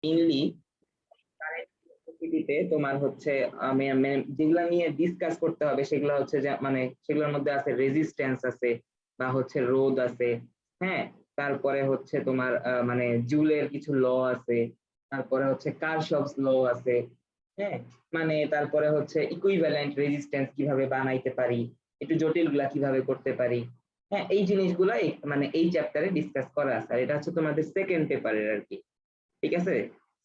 Mainly পরিস্থিতিতে তোমার হচ্ছে যেগুলো নিয়ে ডিসকাস করতে হবে সেগুলো হচ্ছে যে মানে সেগুলোর মধ্যে আছে রেজিস্ট্যান্স আছে বা হচ্ছে রোধ আছে। হ্যাঁ, তারপরে হচ্ছে তোমার মানে জুলের কিছু ল আছে, তারপরে হচ্ছে কারশফস ল আছে। হ্যাঁ, মানে তারপরে হচ্ছে ইকুইভ্যালেন্ট রেজিস্ট্যান্স কিভাবে বানাইতে পারি, একটু জটিল গুলা কিভাবে করতে পারি। হ্যাঁ, এই জিনিসগুলা মানে এই চ্যাপ্টারে ডিসকাস করা আছে, আর এটা হচ্ছে তোমাদের সেকেন্ড পেপারের আর কি। ঠিক আছে,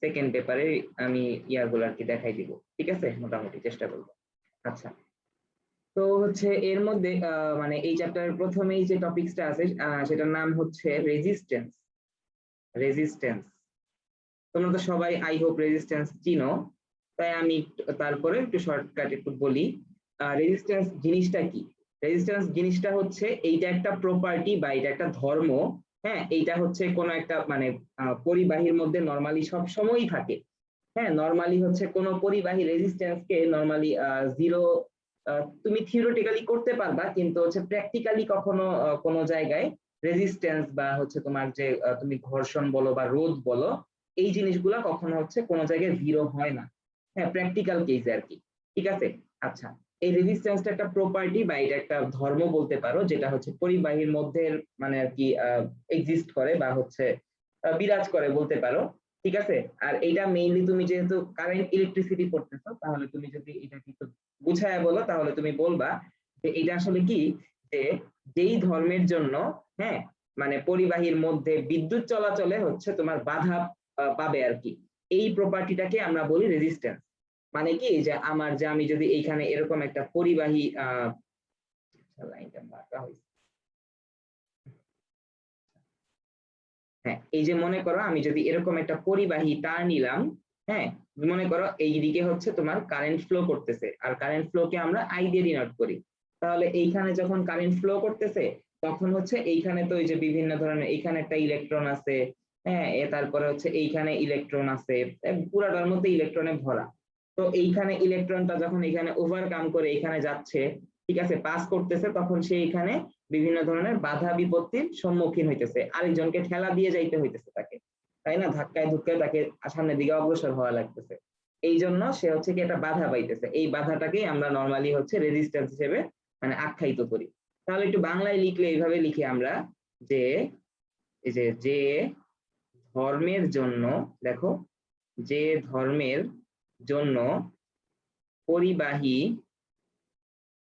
সেকেন্ড পেপারে আমি ইয়াগুলো আর কি দেখাই দিব। ঠিক আছে, মোটামুটি চেষ্টা করবো। আচ্ছা, তো হচ্ছে এর মধ্যে মানে এই চ্যাপ্টারের প্রথমেই যে টপিকসটা আছে সেটার নাম হচ্ছে রেজিস্ট্যান্স। রেজিস্ট্যান্স তোমরা তো সবাই আই হোপ রেজিস্ট্যান্স চিনো, তাই আমি তারপরে একটু শর্টকাট একটু বলি। রেজিস্ট্যান্স জিনিসটা কি? রেজিস্ট্যান্স জিনিসটা হচ্ছে এইটা একটা প্রপার্টি বা এটা একটা ধর্ম। হ্যাঁ, এইটা হচ্ছে কোনো একটা মানে পরিবাহীর মধ্যে নরমালি সব সময়ই থাকে। হ্যাঁ, নরমালি হচ্ছে কোনো পরিবাহী রেজিস্ট্যান্স কে নরমালি জিরো তুমি থিওরিটিক্যালি করতে পারবা, কিন্তু হচ্ছে প্র্যাকটিক্যালি কখনো কোনো জায়গায় রেজিস্ট্যান্স বা হচ্ছে তোমার যে তুমি ঘর্ষণ বলো বা রোধ বলো, এই জিনিসগুলা কখনো হচ্ছে কোনো জায়গায় জিরো হয় না। হ্যাঁ, প্র্যাকটিক্যাল কেসে আর কি। ঠিক আছে, আচ্ছা, এই রেজিস্ট্যান্সটা একটা প্রপার্টি বা এটা একটা ধর্ম বলতে পারো, যেটা হচ্ছে পরিবাহীর মধ্যে মানে আর কি এক্সিস্ট করে বা হচ্ছে বিরাজ করে বলতে পারো। ঠিক আছে, আর এইটা মেইনলি তুমি যেহেতু কারেন্ট ইলেকট্রিসিটি পড়তেছো, তাহলে তুমি যদি এটা কিছু বুঝায় বলো তাহলে তুমি বলবা যে এটা আসলে কি, যে যেই ধর্মের জন্য, হ্যাঁ, মানে পরিবাহীর মধ্যে বিদ্যুৎ চলাচলে হচ্ছে তোমার বাধা পাবে আর কি, এই প্রপার্টিটাকে আমরা বলি রেজিস্ট্যান্স। মানে কি, যে আমার যে আমি যদি এইখানে এরকম একটা পরিবাহী লাইনটা মার্কা হয়েছে। হ্যাঁ, এই যে মনে করো আমি যদি এরকম একটা পরিবাহী তার নিলাম। হ্যাঁ, মনে করো এইদিকে হচ্ছে তোমার কারেন্ট ফ্লো করতেছে, আর কারেন্ট ফ্লোকে আমরা আই দিয়ে ডিনোট করি। তাহলে এইখানে যখন কারেন্ট ফ্লো করতেছে, তখন হচ্ছে এইখানে তো এই যে বিভিন্ন ধরনের, এইখানে একটা ইলেকট্রন আছে। হ্যাঁ, তারপরে হচ্ছে এইখানে ইলেকট্রন আছে, পুরাটার মধ্যে ইলেকট্রনে ভরা। তো এইখানে ইলেকট্রনটা যখন এখানে ওভারকাম করে এখানে যাচ্ছে, ঠিক আছে, পাস করতেছে, তখন সে এখানে বিভিন্ন ধরনের বাধা বিপত্তির সম্মুখীন হইতেছে, আরেকজনকে ঠেলা দিয়ে যাইতে হইতেছে তাকে, তাই না, ধাক্কায় ধুক্কায় তাকে সামনের দিকে অগ্রসর হওয়া লাগতেছে। এই জন্য সে হচ্ছে কি একটা বাধা পাইতেছে, এই বাধাটাকেই আমরা নর্মালি হচ্ছে রেজিস্ট্যান্স হিসেবে মানে আখ্যায়িত করি। তাহলে একটু বাংলায় লিখলে এইভাবে লিখি আমরা, যে এই যে যে ধর্মের জন্য, দেখো, যে ধর্মের জন্য পরিবাহী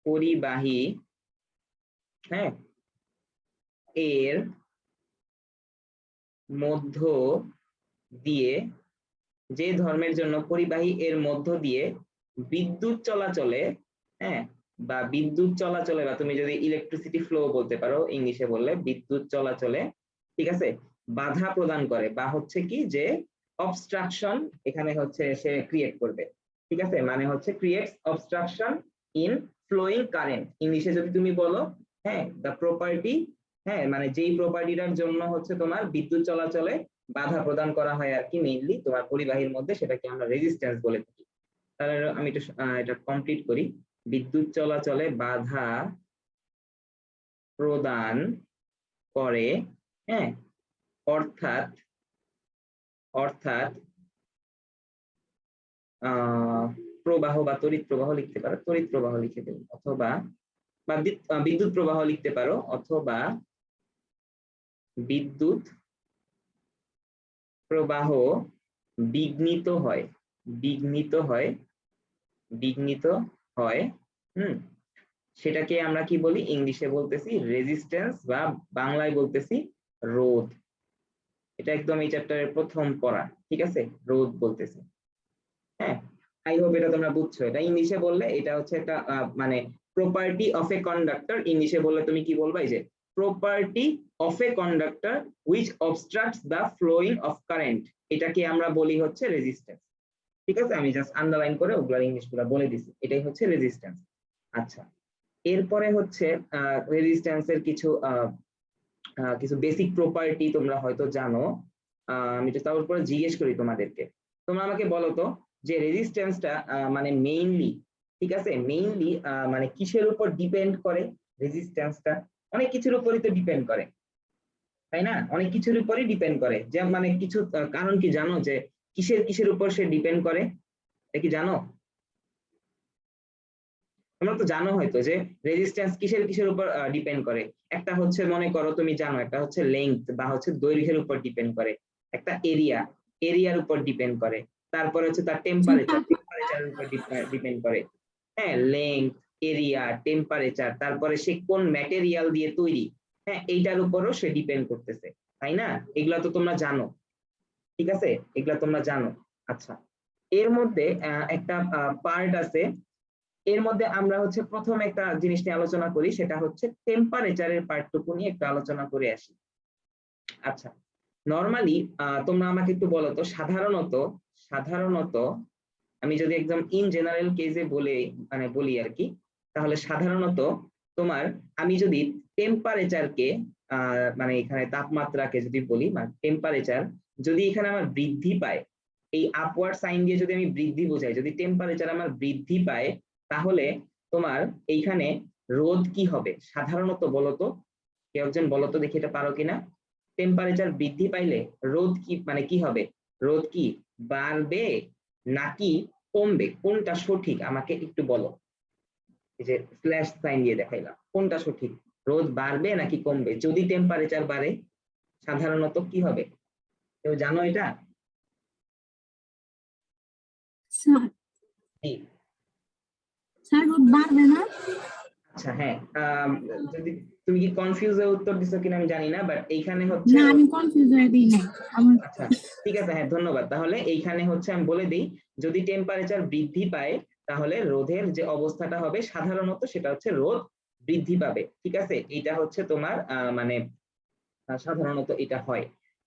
পরিবাহী হ্যাঁ এর মধ্য দিয়ে, যে ধর্মের জন্য পরিবাহী এর মধ্য দিয়ে বিদ্যুৎ চলাচলে, হ্যাঁ, বা বিদ্যুৎ চলাচলে, বা তুমি যদি ইলেকট্রিসিটি ফ্লো বলতে পারো, ইংলিশে বললে বিদ্যুৎ চলাচলে, ঠিক আছে, বাধা প্রদান করে বা হচ্ছে কি যে অবস্ট্রাকশন এখানে হচ্ছে সে ক্রিয়েট করবে। ঠিক আছে, মানে হচ্ছে creates obstruction in flowing current, ইংলিশে যদি তুমি বলো। হ্যাঁ, দ্য প্রপার্টি, হ্যাঁ, মানে যেই প্রপার্টিটার জন্য হচ্ছে তোমার বিদ্যুৎ চলাচলে বাধা প্রদান করা হয় আর কি, মেইনলি তোমার পরিবাহীর মধ্যে, সেটাকে আমরা রেজিস্ট্যান্স বলে থাকি। তাহলে আমি একটু এটা কমপ্লিট করি। বিদ্যুৎ চলাচলে বাধা প্রদান করে, হ্যাঁ, অর্থাৎ অর্থাৎ প্রবাহ বা তড়িৎ প্রবাহ লিখতে পারো, তড়িৎ প্রবাহ লিখে দেবে, অথবা বা বিদ্যুৎ প্রবাহ লিখতে পারো, অথবা বিদ্যুৎ প্রবাহ বিঘ্নিত হয়, বিঘ্নিত হয়, বিঘ্নিত হয়। হুম, সেটাকে আমরা কি বলি, ইংলিশে বলতেছি রেজিস্ট্যান্স বা বাংলায় বলতেছি রোধ। এটা একদম এই চ্যাপ্টারের প্রথম পড়া। ঠিক আছে, রোধ বলতেছি। হ্যাঁ, আই হোপ এটা তোমরা বুঝছো। এটা ইংলিশে বললে এটা হচ্ছে একটা মানে প্রপার্টি অফ এ কন্ডাক্টর, ইংলিশে বললে তুমি কি বলবা, এই যে property of a conductor which obstructs the flowing of current, এটাকে আমরা বলি হচ্ছে রেজিস্ট্যান্স। ঠিক আছে, আমি জাস্ট আন্ডারলাইন করে ওগুলা ইংলিশ গুলা বলে দিছি, এটাই হচ্ছে রেজিস্ট্যান্স। আচ্ছা, এরপরে হচ্ছে রেজিস্ট্যান্সের কিছু কিছু বেসিক প্রপার্টি তোমরা হয়তো জানো। আমি তো তার উপরে জিজ্ঞেস করি তোমাদেরকে, তোমরা আমাকে বলো তো, যে রেজিস্ট্যান্সটা মানে মেইনলি, ঠিক আছে, মেইনলি মানে কিসের উপর ডিপেন্ড করে? রেজিস্ট্যান্সটা অনেক কিছুর উপরই তো ডিপেন্ড করে, তাই না, অনেক কিছুর উপরই ডিপেন্ড করে, যে মানে কিছু কারণ কি জানো, যে কিসের কিসের উপর সে ডিপেন্ড করে এটা কি জানো? তোমরা তো জানো হয়তো যে রেজিস্ট্যান্স কিসের কিসের উপর ডিপেন্ড করে। একটা হচ্ছে মনে করো তুমি জানো একটা হচ্ছে লেংথ বা হচ্ছে দৈর্ঘ্যের উপর ডিপেন্ড করে, একটা এরিয়ার উপর ডিপেন্ড করে, তারপরে হচ্ছে তার টেম্পারেচারের উপর ডিপেন্ড করে। হ্যাঁ, লেংথ, এরিয়া, টেম্পারেচার, তারপরে সে কোন ম্যাটেরিয়াল দিয়ে তৈরি, হ্যাঁ এইটার উপরও সে ডিপেন্ড করতেছে, তাই না? এগুলা তো তোমরা জানো, ঠিক আছে, এগুলা তোমরা জানো। আচ্ছা, এর মধ্যে একটা পার্ট আছে, এর মধ্যে আমরা হচ্ছে প্রথম একটা জিনিস নিয়ে আলোচনা করি, সেটা হচ্ছে টেম্পারেচারের পার্টটুকু নিয়ে একটু আলোচনা করে আসি। আচ্ছা, নরমালি তোমরা আমাকে একটু বলো তো, সাধারণত সাধারণত আমি যদি একদম ইন জেনারেল কেসে বলি আর কি, তাহলে সাধারণত তোমার আমি যদি টেম্পারেচারকে মানে এখানে তাপমাত্রাকে যদি বলি, মানে টেম্পারেচার যদি এখানে আমার বৃদ্ধি পায়, এই আপওয়ার্ড সাইন দিয়ে যদি আমি বৃদ্ধি বোঝাই, যদি টেম্পারেচার আমার বৃদ্ধি পায়, তাহলে তোমার এইখানে রোধ কি হবে সাধারণত বলো তো, কেউ একজন বলো তো দেখি এটা পারো কিনা। টেম্পারেচার বৃদ্ধি পাইলে রোধ কি মানে কি হবে? রোধ কি বাড়বে নাকি কমবে? কোনটা সঠিক আমাকে একটু বলো। এই যে স্ল্যাশ সাইন দিয়ে দেখাইলাম, কোনটা সঠিক? রোধ বাড়বে নাকি কমবে যদি টেম্পারেচার বাড়ে? সাধারণত কি হবে, কেউ জানো এটা? স্যার জি। স্যার রোদ বাড়বে না। আচ্ছা হ্যাঁ, যদি তুমি কি কনফিউজ হয়ে উত্তর দিছো কিনা আমি জানি না, বাট এইখানে হচ্ছে না আমি কনফিউজ হয়ে দিই না আমার। আচ্ছা ঠিক আছে, হ্যাঁ ধন্যবাদ। তাহলে এইখানে হচ্ছে আমি বলে দিই, যদি টেম্পারেচার বৃদ্ধি পায় তাহলে রোধের যে অবস্থাটা হবে সাধারণত সেটা হচ্ছে রোধ বৃদ্ধি পাবে, ঠিক আছে? এটা হচ্ছে তোমার মানে সাধারণত এটা হয়,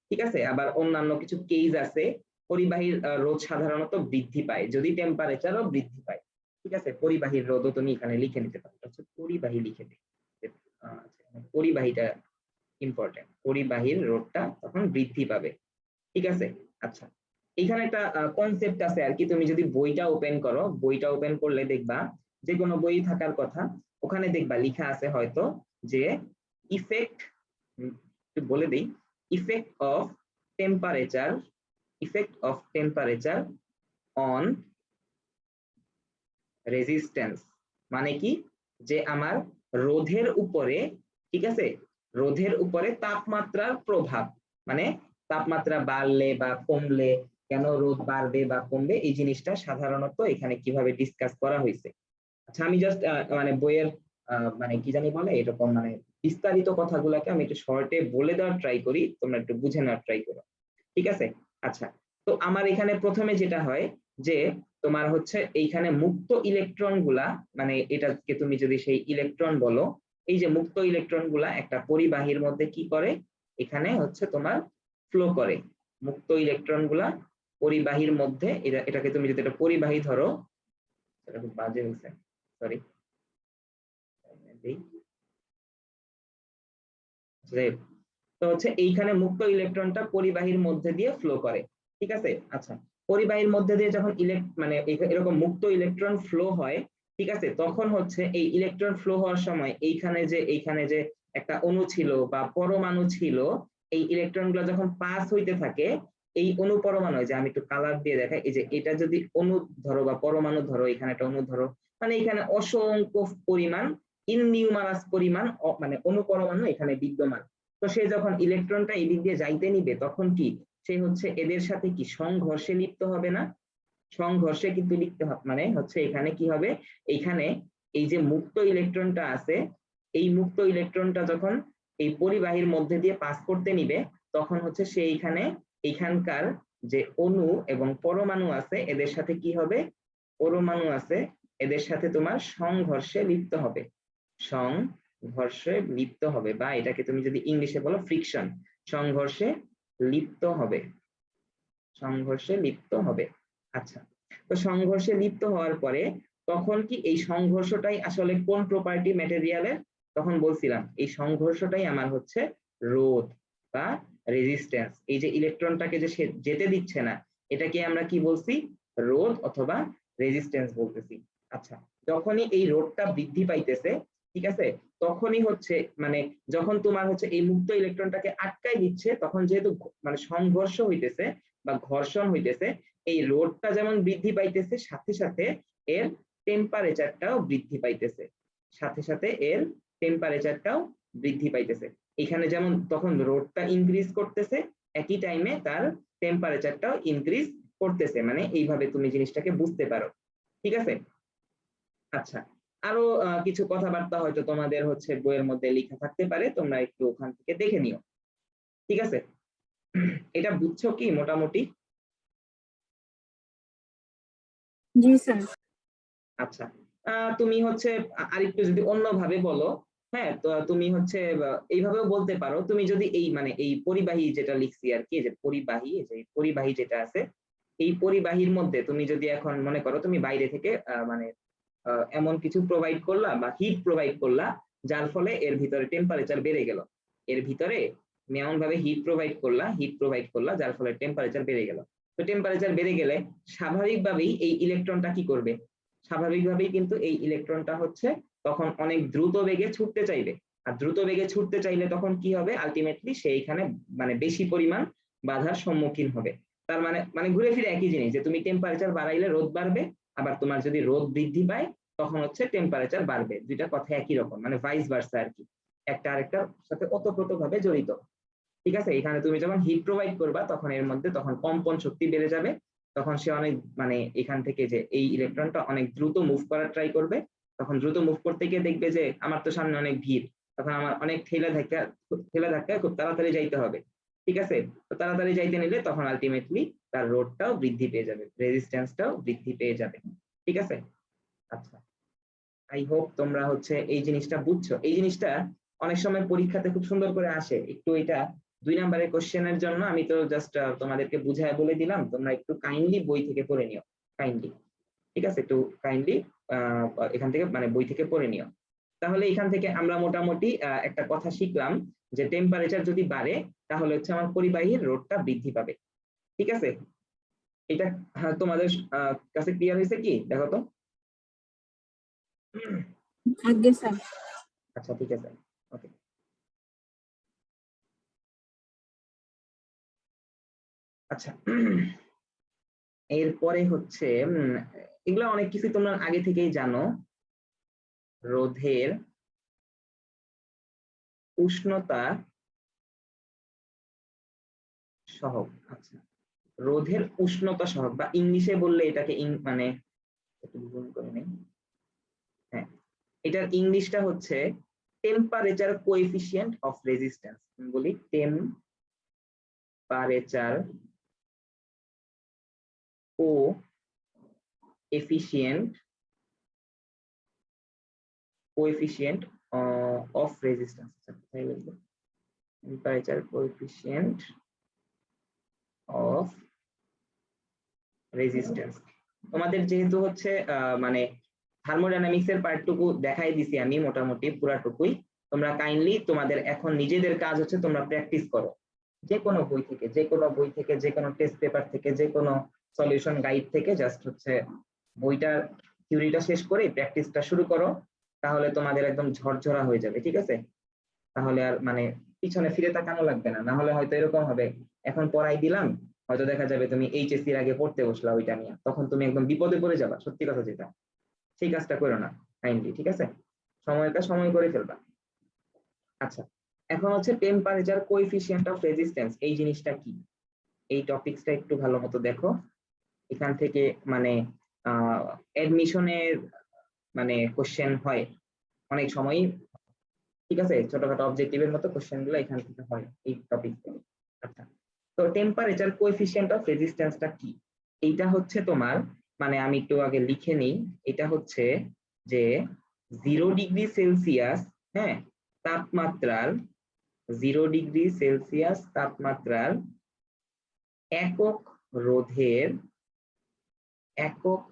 ঠিক আছে? আবার অন্যান্য কিছু কেস আছে, পরিবাহীর রোধ সাধারণত বৃদ্ধি পায় যদি টেম্পারেচারও বৃদ্ধি পায়, ঠিক আছে? পরিবাহীর রোধও তুমি এখানে লিখে নিতে পারো, হচ্ছে পরিবাহী লিখে দিই, পরিবাহীটা ইম্পর্টেন্ট, পরিবাহীর রোধটা তখন বৃদ্ধি পাবে, ঠিক আছে? আচ্ছা, এখানে একটা কনসেপ্ট আছে আর কি, তুমি যদি বইটা ওপেন করো, বইটা ওপেন করলে দেখবা, যে কোনো বই থাকার কথা, ওখানে দেখবা লেখা আছে হয়তো যে ইফেক্ট, একটু বলে দেই, effect of temperature, effect of temperature on resistance, মানে কি, যে আমার রোধের উপরে, ঠিক আছে, রোধের উপরে তাপমাত্রার প্রভাব, মানে তাপমাত্রা বাড়লে বা কমলে কেন রোধ বাড়বে বা কমবে, এই জিনিসটা সাধারণত এখানে কিভাবে ডিসকাস করা হয়েছে। আচ্ছা, আমি জাস্ট মানে বইয়ের মানে কি জানি বলে এরকম, মানে বিস্তারিত কথাগুলোকে আমি একটু শর্টে বলে দেওয়ার ট্রাই করি, তোমরা একটু বুঝে নেওয়ার ট্রাই করো, ঠিক আছে? আচ্ছা, তো আমার এখানে প্রথমে যেটা হয় যে তোমার হচ্ছে এইখানে মুক্ত ইলেকট্রন গুলা, মানে এটাকে তুমি যদি সেই ইলেকট্রন বলো, এই যে মুক্ত ইলেকট্রন গুলা একটা পরিবাহীর মধ্যে কি করে, এখানে হচ্ছে তোমার ফ্লো করে, মুক্ত ইলেকট্রন গুলা পরিবাহীর মধ্যে, এটাকে তুমি যদি একটা পরিবাহী ধরো, এটা খুব বাজে হয়েছে, সরি, তো হচ্ছে এইখানে মুক্ত ইলেকট্রনটা পরিবাহীর মধ্যে দিয়ে ফ্লো করে, ঠিক আছে? আচ্ছা, পরিবাহীর মধ্যে দিয়ে যখন মানে এরকম মুক্ত ইলেকট্রন ফ্লো হয়, ঠিক আছে, তখন হচ্ছে এই ইলেকট্রন ফ্লো হওয়ার সময় এইখানে যে একটা অণু ছিল বা পরমাণু ছিল, এই ইলেকট্রন গুলো যখন পাস হইতে থাকে, এই অণু পরমাণু, যে আমি একটু কালার দিয়ে দেখাই, এই যে এটা যদি অণু ধরো বা পরমাণু ধরো, এখানে একটা অণু ধরো, মানে এখানে অসংখ্য পরিমাণ, ইননিউমারাস পরিমাণ মানে অণু পরমাণু এখানে বিদ্যমান। তো সে যখন ইলেকট্রনটা এই দিক দিয়ে যাইতে নিবে, তখন কি সে হচ্ছে এদের সাথে কি সংঘর্ষে লিপ্ত হবে না? সংঘর্ষে কিন্তু লিপ্ত হবে, মানে হচ্ছে এখানে কি হবে, এইখানে এই যে মুক্ত ইলেকট্রনটা আছে, এই মুক্ত ইলেকট্রনটা যখন এই পরিবাহীর মধ্যে দিয়ে পাস করতে নিবে, তখন হচ্ছে সে এইখানকার যে অণু এবং পরমাণু আছে এদের সাথে কি হবে, পরমাণু আছে এদের সাথে তোমার সংঘর্ষে লিপ্ত হবে, সংঘর্ষে লিপ্ত হবে, বা এটাকে তুমি যদি ইংলিশে বলো ফ্রিকশন, সংঘর্ষে লিপ্ত হবে, সংঘর্ষে লিপ্ত হবে। আচ্ছা, তো সংঘর্ষে লিপ্ত হওয়ার পরে তখন কি এই সংঘর্ষটাই আসলে কোন প্রপার্টি ম্যাটেরিয়ালের, তখন বলছিলাম এই সংঘর্ষটাই আমার হচ্ছে রোধ বা রেজিস্ট্যান্স, এই যে ইলেকট্রনটাকে যে সে যেতে দিচ্ছে না, এটাকে আমরা কি বলছি, রোধ অথবা রেজিস্ট্যান্স বলতেছি। আচ্ছা, যখনই এই রোধটা বৃদ্ধি পাইতেছে, ঠিক আছে, তখনই হচ্ছে মানে যখন তোমার হচ্ছে এই মুক্ত ইলেকট্রনটাকে আটকাই দিচ্ছে, তখন যেহেতু মানে সংঘর্ষ হইতেছে, বা ঘর্ষণ হইতেছে, এই রোধটা যেমন বৃদ্ধি পাইতেছে সাথে সাথে এর টেম্পারেচারটাও বৃদ্ধি পাইতেছে, সাথে সাথে এর টেম্পারেচারটাও বৃদ্ধি পাইতেছে। এখানে যেমন তখন রোধটা ইনক্রিজ করতেছে, একই টাইমে তার টেম্পারেচারটাও ইনক্রিজ করতেছে, মানে এইভাবে তুমি জিনিসটাকে বুঝতে পারো। ঠিক আছে? আচ্ছা, আরো কিছু কথাবার্তা হয়তো তোমাদের হচ্ছে বইয়ের মধ্যে লেখা থাকতে পারে, তোমরা একটু ওখান থেকে দেখে নিও। ঠিক আছে? এটা বুঝছো কি মোটামুটি? জি স্যার। আচ্ছা, তুমি হচ্ছে আরেকটু যদি অন্যভাবে বলো, হ্যাঁ, তো তুমি হচ্ছে এইভাবেও বলতে পারো, তুমি যদি এই মানে এই পরিবাহী যেটা লিখছি আর কি, যে পরিবাহী, যে পরিবাহী যেটা আছে, এই পরিবাহীর মধ্যে তুমি যদি এখন মনে করো তুমি বাইরে থেকে মানে এমন কিছু প্রোভাইড করলা বা হিট প্রোভাইড করলা, যার ফলে এর ভিতরে টেম্পারেচার বেড়ে গেল, এর ভিতরে তুমি এমন ভাবে হিট প্রোভাইড করলা যার ফলে টেম্পারেচার বেড়ে গেল। তো টেম্পারেচার বেড়ে গেলে স্বাভাবিকভাবেই এই ইলেকট্রনটা কি করবে? স্বাভাবিকভাবেই কিন্তু এই ইলেকট্রনটা হচ্ছে তখন অনেক দ্রুত বেগে ছুটতে চাইবে। আর দ্রুত বেগে ছুটতে চাইলে তখন কি হবে? আলটিমেটলি সেইখানে মানে বেশি পরিমাণ বাধার সম্মুখীন হবে। তার মানে মানে ঘুরে ফিরে একই জিনিস, যে তুমি টেম্পারেচার বাড়াইলে রোদ বাড়বে, আবার তোমার যদি রোদ বৃদ্ধি পায় তখন হচ্ছে টেম্পারেচার বাড়বে। দুইটা কথা একই রকম, মানে ভাইস ভার্সা আর কি, একটা আরেকটার সাথে ওতপ্রোতভাবে জড়িত। ঠিক আছে? এখানে তুমি যখন হিট প্রোভাইড করবা তখন এর মধ্যে তখন কম্পন শক্তি বেড়ে যাবে, তখন সে অনেক মানে এখান থেকে যে এই ইলেকট্রনটা অনেক দ্রুত মুভ করার ট্রাই করবে, তখন দ্রুত মুভ করতে গিয়ে দেখবে যে আমার তো সামনে অনেক ভিড়, তখন আমার অনেক ঠেলা ধাক্কা খুব তাড়াতাড়ি যাইতে হবে। ঠিক আছে? তো তাড়াতাড়ি যাইতে নিলে তখন আলটিমেটলি তার রোধটাও বৃদ্ধি পেয়ে যাবে, রেজিস্ট্যান্সটাও বৃদ্ধি পেয়ে যাবে। ঠিক আছে? আচ্ছা, আই হোপ তোমরা হচ্ছে এই জিনিসটা বুঝছো। এই জিনিসটা অনেক সময় পরীক্ষাতে খুব সুন্দর করে আসে, একটু এটা 2 নম্বরের কোশ্চেনের জন্য আমি তো জাস্ট তোমাদেরকে বুঝায় বলে দিলাম, তোমরা একটু কাইন্ডলি বই থেকে পড়ে নিও, কাইন্ডলি। ঠিক আছে? একটু কাইন্ডলি এখান থেকে মানে বই থেকে পড়ে নিও। তাহলে এখান থেকে আমরা মোটামুটি একটা কথা শিখলাম, যে টেম্পারেচার যদি বাড়ে তাহলে হচ্ছে আমার পরিবাহীর রোধটা বৃদ্ধি পাবে। ঠিক আছে? এটা তোমাদের কাছে ক্লিয়ার হয়েছে কি? দেখো তো। আগে স্যার। আচ্ছা, ঠিক আছে, ওকে। আচ্ছা, এরপরে হচ্ছে এগুলো অনেক কিছু তোমরা আগে থেকেই জানো। রোধের উষ্ণতা সহগ। আচ্ছা, রোধের উষ্ণতা সহগ বা ইংলিশে বললে এটাকে মানে একটু জুম করে নেই। হ্যাঁ, এটার ইংলিশটা হচ্ছে টেম্পারেচার কোএফিসিয়েন্ট অফ রেজিস্ট্যান্স। বলি temperature coefficient of resistance. Temperature coefficient of resistance. তোমাদের যেহেতু হচ্ছে মানে থার্মোডাইনামিক্স এর পার্টটুকু দেখাই দিছি আমি মোটামুটি পুরাটুকুই, তোমরা কাইন্ডলি তোমাদের এখন নিজেদের কাজ হচ্ছে তোমরা প্র্যাকটিস করো, যে কোনো বই থেকে, যে কোনো বই থেকে, যে কোনো টেস্ট পেপার থেকে, যে কোনো সলিউশন গাইড থেকে, জাস্ট হচ্ছে বইটার থিওরিটা শেষ করে প্র্যাকটিসটা শুরু করো, তাহলে তোমাদের একদম ঝরঝরা হয়ে যাবে। ঠিক আছে? তাহলে আর মানে পিছনে ফিরে তাকানো লাগবে না, না হলে হয়তো এরকম হবে, এখন পড়াই দিলাম, হয়তো দেখা যাবে তুমি এইচএসসি এর আগে পড়তে বসলা ওইটা নিয়ে, তখন তুমি একদম বিপদে পড়ে যাবা, সত্যি কথা যেটা, সেই কাজটা করো না কাইন্ডলি। ঠিক আছে? সময়টা সময় করে ফেলবা। আচ্ছা, এখন হচ্ছে টেম্পারেচার কোএফিসিয়েন্ট অফ রেজিস্ট্যান্স, এই জিনিসটা কি, এই টপিকসটা একটু ভালো মতো দেখো। এখান থেকে মানে এডমিশনের মানে কোশ্চেন হয় অনেক সময়ই। ঠিক আছে? ছোটখাটো অবজেক্টিভের মতো কোশ্চেন গুলো এখান থেকে হয় এই টপিক থেকে। আচ্ছা, তো টেম্পারেচার কোএফিসিয়েন্ট অফ রেজিস্ট্যান্সটা কি? এইটা হচ্ছে তোমার মানে আমি একটু আগে লিখে নিই, এটা হচ্ছে যে 0 ডিগ্রি সেলসিয়াস, হ্যাঁ, তাপমাত্রার 0 ডিগ্রি সেলসিয়াস তাপমাত্রার একক রোধের একক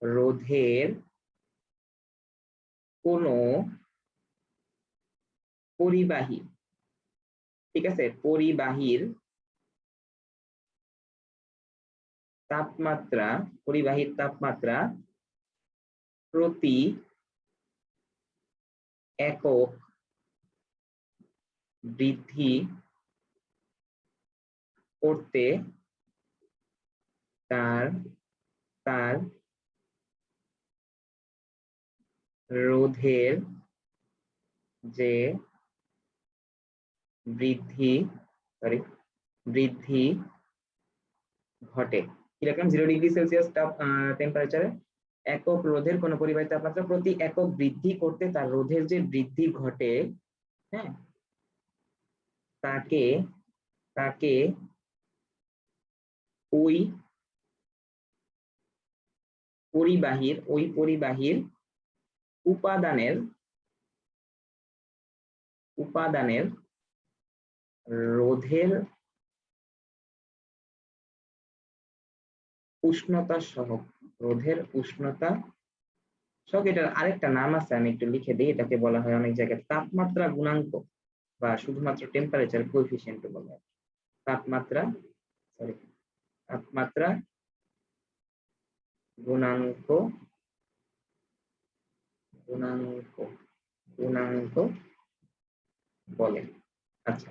রোধের কোন পরিবাহী, ঠিক আছে, পরিবাহীর তাপমাত্রা প্রতি একক বৃদ্ধি করতে তার রোধের যে বৃদ্ধি ঘটে কিরকম 0°C টেম্পারেচারে একক রোধের কোন পরিবাহী তাপমাত্রা প্রতি একক বৃদ্ধি করতে তার রোধের যে বৃদ্ধি ঘটে, হ্যাঁ, তাকে ওই পরিবাহীর উপাদানের রোধের উষ্ণতা সহগ এটার আরেকটা নাম আছে, আমি একটু লিখে দিই। এটাকে বলা হয় অনেক জায়গায় তাপমাত্রা গুণাঙ্ক বা শুধুমাত্র টেম্পারেচার কোএফিসিয়েন্ট বলা হয়। তাপমাত্রা গুণাঙ্ক বলে। আচ্ছা,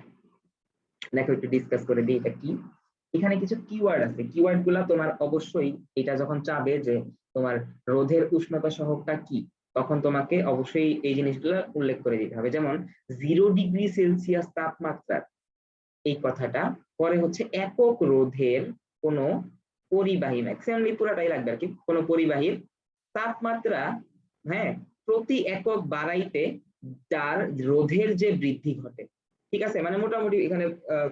দেখো একটু ডিসকাস করে দিই এটা কি। এখানে কিছু কিওয়ার্ড আছে, কিওয়ার্ড গুলা তোমার অবশ্যই এটা যখন চাবে যে তোমার রোধের উষ্ণতা সহগটা কি, তখন তোমাকে অবশ্যই এই জিনিসগুলো উল্লেখ করে দিতে হবে। যেমন 0°C তাপমাত্রা, এই কথাটা, পরে হচ্ছে একক রোধের কোন পরিবাহী, ম্যাক্সিমামলি পুরাটাই লাগবে আর কি, কোন পরিবাহীর তাপমাত্রা, হ্যাঁ, প্রতি একক বাড়াইতে তার রোধের যে বৃদ্ধি ঘটে। ঠিক আছে, মানে মোটামুটি এখানে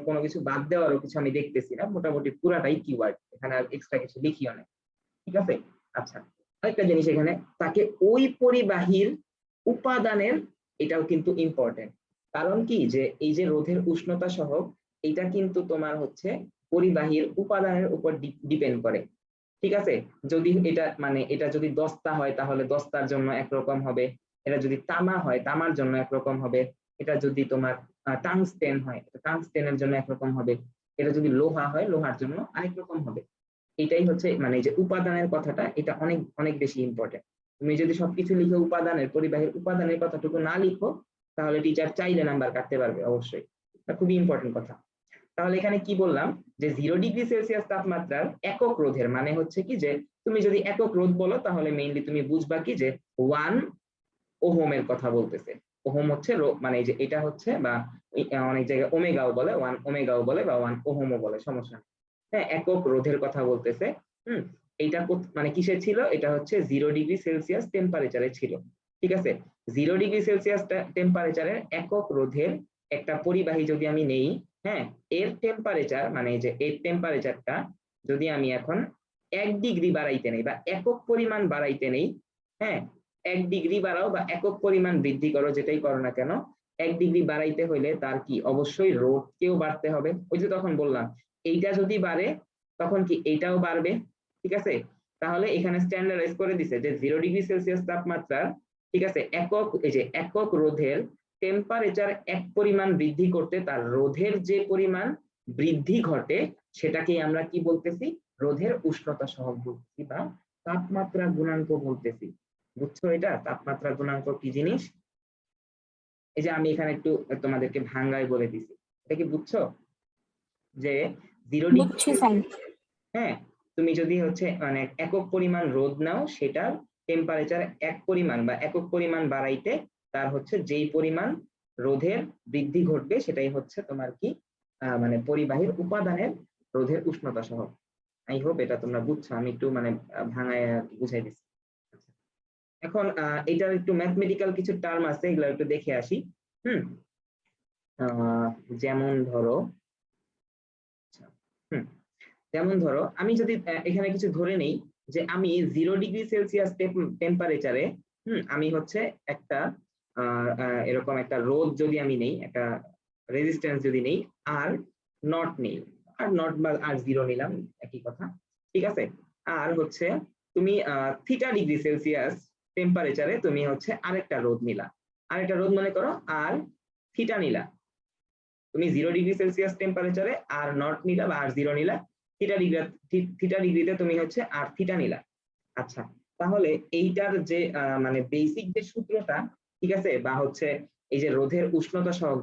কোনো কিছু বাদ দেওয়ারও কিছু আমি দেখতেছি না, মোটামুটি পুরাটাই কিওয়ার্ড, এখানে আর এক্সট্রা কিছু লিখিও না। ঠিক আছে, আচ্ছা, আরেকটা জিনিস এখানে, তাকে ওই পরিবাহীর উপাদানের, এটাও কিন্তু ইম্পর্টেন্ট। কারণ কি, যে এই যে রোধের উষ্ণতা সহগ, এটা কিন্তু তোমার হচ্ছে পরিবাহীর উপাদানের উপর ডিপেন্ড করে। ঠিক আছে, যদি এটা যদি দস্তা হয় তাহলে দস্তার জন্য একরকম হবে, এটা যদি তামা হয় তামার জন্য একরকম হবে, এটা যদি তোমার টাংস্টেন হয় টাংস্টেনের জন্য একরকম হবে, এটা যদি লোহা হয় লোহার জন্য আরেক রকম হবে। এটাই হচ্ছে মানে যে উপাদানের কথাটা, এটা অনেক অনেক বেশি ইম্পর্টেন্ট। তুমি যদি সবকিছু লিখে পরিবাহীর উপাদানের কথাটুকু না লিখো, তাহলে টিচার চাইলে নাম্বার কাটতে পারবে অবশ্যই। এটা খুবই ইম্পর্টেন্ট কথা। তাহলে এখানে কি বললাম, যে 0°C তাপমাত্রার একক রোধের মানে হচ্ছে কি, যে তুমি যদি একক রোধ বলো তাহলে মেইনলি তুমি বুঝবা কি, যে 1 ওহমের কথা বলতেছে। ওহম হচ্ছে মানে যে এটা হচ্ছে, বা অনেক জায়গায় ওমেগাও বলে, 1 ওমেগাও বলে বা 1 ওহমও বলে, সমস্যা নেই। হ্যাঁ, একক রোধের কথা বলতেছে। এইটা মানে কিসের ছিল, এটা হচ্ছে 0°C টেম্পারেচারে ছিল। ঠিক আছে, 0°C টেম্পারেচারের একক রোধের একটা পরিবাহী যদি আমি নেই, হ্যাঁ, এর টেম্পারেচার মানে যে এর টেম্পারেচারটা যদি আমি এখন 1° বাড়াইতে নেই বা একক পরিমাণ বাড়াইতে নেই, হ্যাঁ, 1° বাড়াও বা একক পরিমাণ বৃদ্ধি করো, যেটাই করো না কেন, 1° বাড়াইতে হইলে তার কি অবশ্যই রোধকেও বাড়তে হবে। ওই যে তখন বললাম, এইটা যদি বাড়ে তখন কি এইটাও বাড়বে। ঠিক আছে, তাহলে এখানে স্ট্যান্ডার্ডাইজ করে দিছে যে 0°C তাপমাত্রা, ঠিক আছে, একক রোধের টেম্পারেচার এক পরিমাণ বৃদ্ধি করতে তার রোধের যে পরিমাণ বৃদ্ধি ঘটে, সেটাকে আমরা কি বলতেছি, রোধের উষ্ণতা সহগ বলতেছি বা তাপমাত্রা গুণাঙ্ক বলতেছি। বুঝছো এটা তাপমাত্রা গুণাঙ্ক কি জিনিস? এই যে আমি এখানে একটু তোমাদেরকে ভাঙ্গায় বলে দিছি, এটা কি বুঝছো? যে 0°, হ্যাঁ, তুমি যদি হচ্ছে মানে একক পরিমাণ রোধ নাও, সেটার টেম্পারেচার এক পরিমাণ বা একক পরিমাণ বাড়াইতে তার হচ্ছে যেই পরিমাণ রোধের বৃদ্ধি ঘটবে, সেটাই হচ্ছে তোমার কি মানে পরিবাহীর উপাদানের রোধের উষ্ণতা সহগ। আই হোপ এটা তোমরা বুঝছো, আমি একটু মানে ভাঙায় বুঝাই দিচ্ছি। এখন এটার একটু ম্যাথমেটিক্যাল কিছু টার্ম আছে, এগুলো একটু দেখে আসি। যেমন ধরো, আমি যদি এখানে কিছু ধরে নেই, যে আমি 0°C টেম্পারেচারে আমি হচ্ছে একটা এরকম একটা রোধ যদি আমি নেই, একটা রেজিস্ট্যান্স যদি নেই, আর নট নেই, আর নট বা আর জিরো নিলাম, একই কথা। ঠিক আছে, আর হচ্ছে তুমি θ°C টেম্পারেচারে তুমি হচ্ছে আরেকটা রোধ নিলা, আরেকটা রোধ মনে করো আর থিটা নিলা। তুমি 0°C টেম্পারেচারে আর নট নিলা বা আর জিরো নিলা, থিটা ডিগ্রিতে তুমি হচ্ছে আর থিটা নিলা। আচ্ছা, তাহলে এইটার যে মানে বেসিক যে সূত্রটা, ঠিক আছে, বা হচ্ছে এই যে রোধের উষ্ণতা সহগ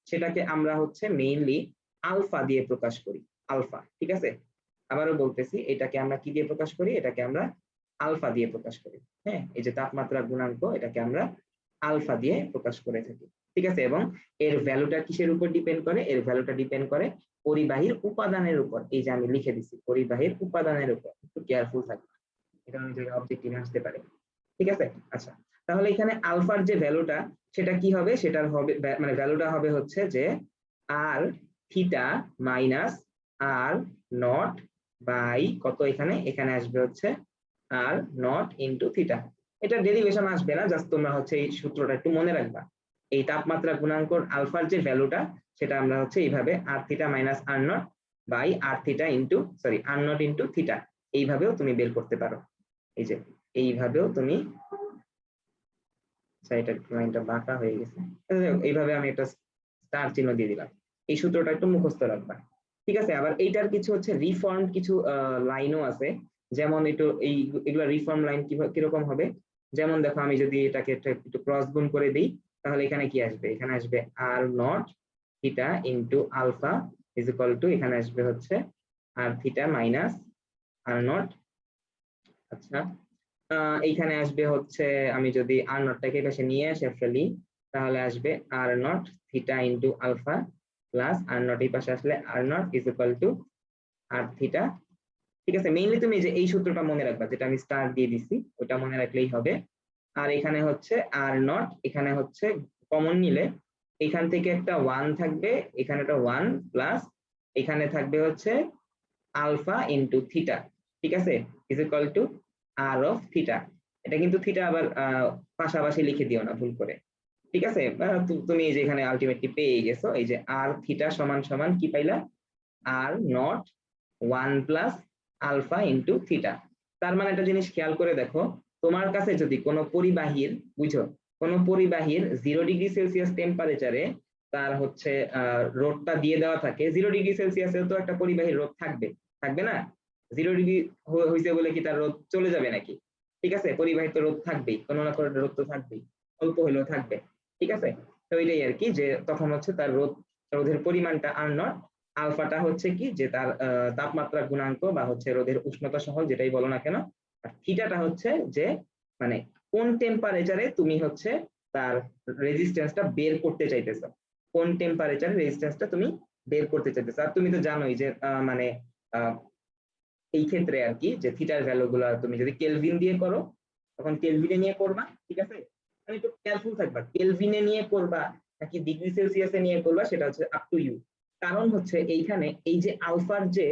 সেটাকে আমরা হচ্ছে মেইনলি আলফা দিয়ে প্রকাশ করি, আলফা। ঠিক আছে, আবারও বলতেছি, এটাকে আমরা কি দিয়ে প্রকাশ করি? এটাকে আমরা আলফা দিয়ে প্রকাশ করি। হ্যাঁ, এই যে তাপমাত্রা গুণাঙ্ক, এটাকে আমরা আলফা দিয়ে প্রকাশ করে থাকি। ঠিক আছে, এবং এর ভ্যালুটা কিসের উপর ডিপেন্ড করে? এর ভ্যালুটা ডিপেন্ড করে পরিবাহীর উপাদানের উপর। এই যে আমি লিখে দিচ্ছি পরিবাহীর উপাদানের উপর, একটু কেয়ারফুল থাকবে, এটা যদি অবজেক্টিভ আসতে পারে। ঠিক আছে, আচ্ছা, তাহলে এখানে আলফার যে ভ্যালুটা, সেটা কি হবে? সেটার হবে মানে ভ্যালুটা হবে হচ্ছে যে R theta minus R naught by কত, এখানে এখানে আসবে হচ্ছে আর নট ইন্টু থিটা। এটা ডেরিভেশন আসবে না, জাস্ট তোমরা হচ্ছে এই সূত্রটা একটু মনে রাখবা। এই তাপমাত্রা গুণাঙ্ক আলফার যে ভ্যালুটা, সেটা আমরা হচ্ছে এইভাবে R theta minus R naught by R theta into R naught into theta, এইভাবেও তুমি বের করতে পারো। এই যে এইভাবেও তুমি, এটা লাইনটা বাঁকা হয়ে গেছে, এইভাবে আমি একটা স্টার চিহ্ন দিয়ে দিলাম। এই সূত্রটা একটু মুখস্থ রাখবা। ঠিক আছে, আবার এইটার কিছু হচ্ছে রিফর্ম কিছু লাইনও আছে, যেমন একটু এগুলো রিফর্ম লাইন কিরকম হবে? যেমন দেখো, আমি যদি এটাকে একটু ক্রস গুণ করে দিই, তাহলে এখানে কি আসবে? এখানে আসবে R naught theta into alpha is equal to, এখানে আসবে হচ্ছে R theta minus R naught. আচ্ছা, এইখানে আসবে হচ্ছে, আমি যদি আর নটটাকে পাশে নিয়ে আসে ফেলি, তাহলে আসবে R naught theta into alpha plus R naught এই পাশে আসলে R naught is equal to R theta. ঠিক আছে, মেইনলি তুমি যে এই সূত্রটা মনে রাখবা, যেটা আমি স্টার দিয়ে দিছি, ওটা মনে রাখলেই হবে। আর এখানে হচ্ছে আর নট, এখানে হচ্ছে কমন নিলে এখান থেকে একটা 1 থাকবে, এখানে একটা 1 প্লাস এখানে থাকবে হচ্ছে আলফা ইন্টু থিটা। ঠিক আছে, is equal to R of theta. এটা কিন্তু থিটা আবার পাশাপাশি লিখে দিও না ভুল করে। ঠিক আছে, তুমি এই যে এখানে আলটিমেটলি পেয়ে গেছো, এই যে আর থিটা সমান সমান কি পাইলা? R naught 1 plus alpha into theta. তার মানে একটা জিনিস খেয়াল করে দেখো, তোমার কাছে যদি কোনো পরিবাহীর, বুঝো, কোনো পরিবাহীর 0°C টেম্পারেচারে তার হচ্ছে রোধটা দিয়ে দেওয়া থাকে, 0°C তো একটা পরিবাহীর রোধ থাকবে, থাকবে না? 0° হয়েছে বলে কি তার রোধ চলে যাবে নাকি? ঠিক আছে, পরিবাহী তো রোধ থাকবেই, কোনো না কোনো রোধ তো থাকবেই, অল্প হলেও থাকবে। ঠিক আছে, তো ওইটাই আর কি, যে তখন হচ্ছে তার রোধের পরিমাণটা আর নট, আলফাটা হচ্ছে কি, যে তার তাপমাত্রা গুণাঙ্ক বা হচ্ছে রোধের উষ্ণতা সহগ, যেটাই বলো না কেন। আর থিটাটা হচ্ছে যে মানে কোন টেম্পারেচারে তুমি হচ্ছে তার রেজিস্ট্যান্সটা বের করতে চাইতেছো, কোন টেম্পারেচারে রেজিস্ট্যান্সটা তুমি বের করতে চাইতেছো। আর তুমি তো জানোই যে মানে এই ক্ষেত্রে আর কি, যে থিটার ভ্যালু গুলা তুমি যদি কেলভিন দিয়ে করো, তখন কেলভিনে নিয়ে করবা। ঠিক আছে, আমি একটু কেয়ারফুল থাকবা, কেলভিনে নিয়ে করবা নাকি ডিগ্রি সেলসিয়াসে নিয়ে করবা, সেটা হচ্ছে আপ টু ইউ। কারণ হচ্ছে এইখানে এই যে আলফার যে,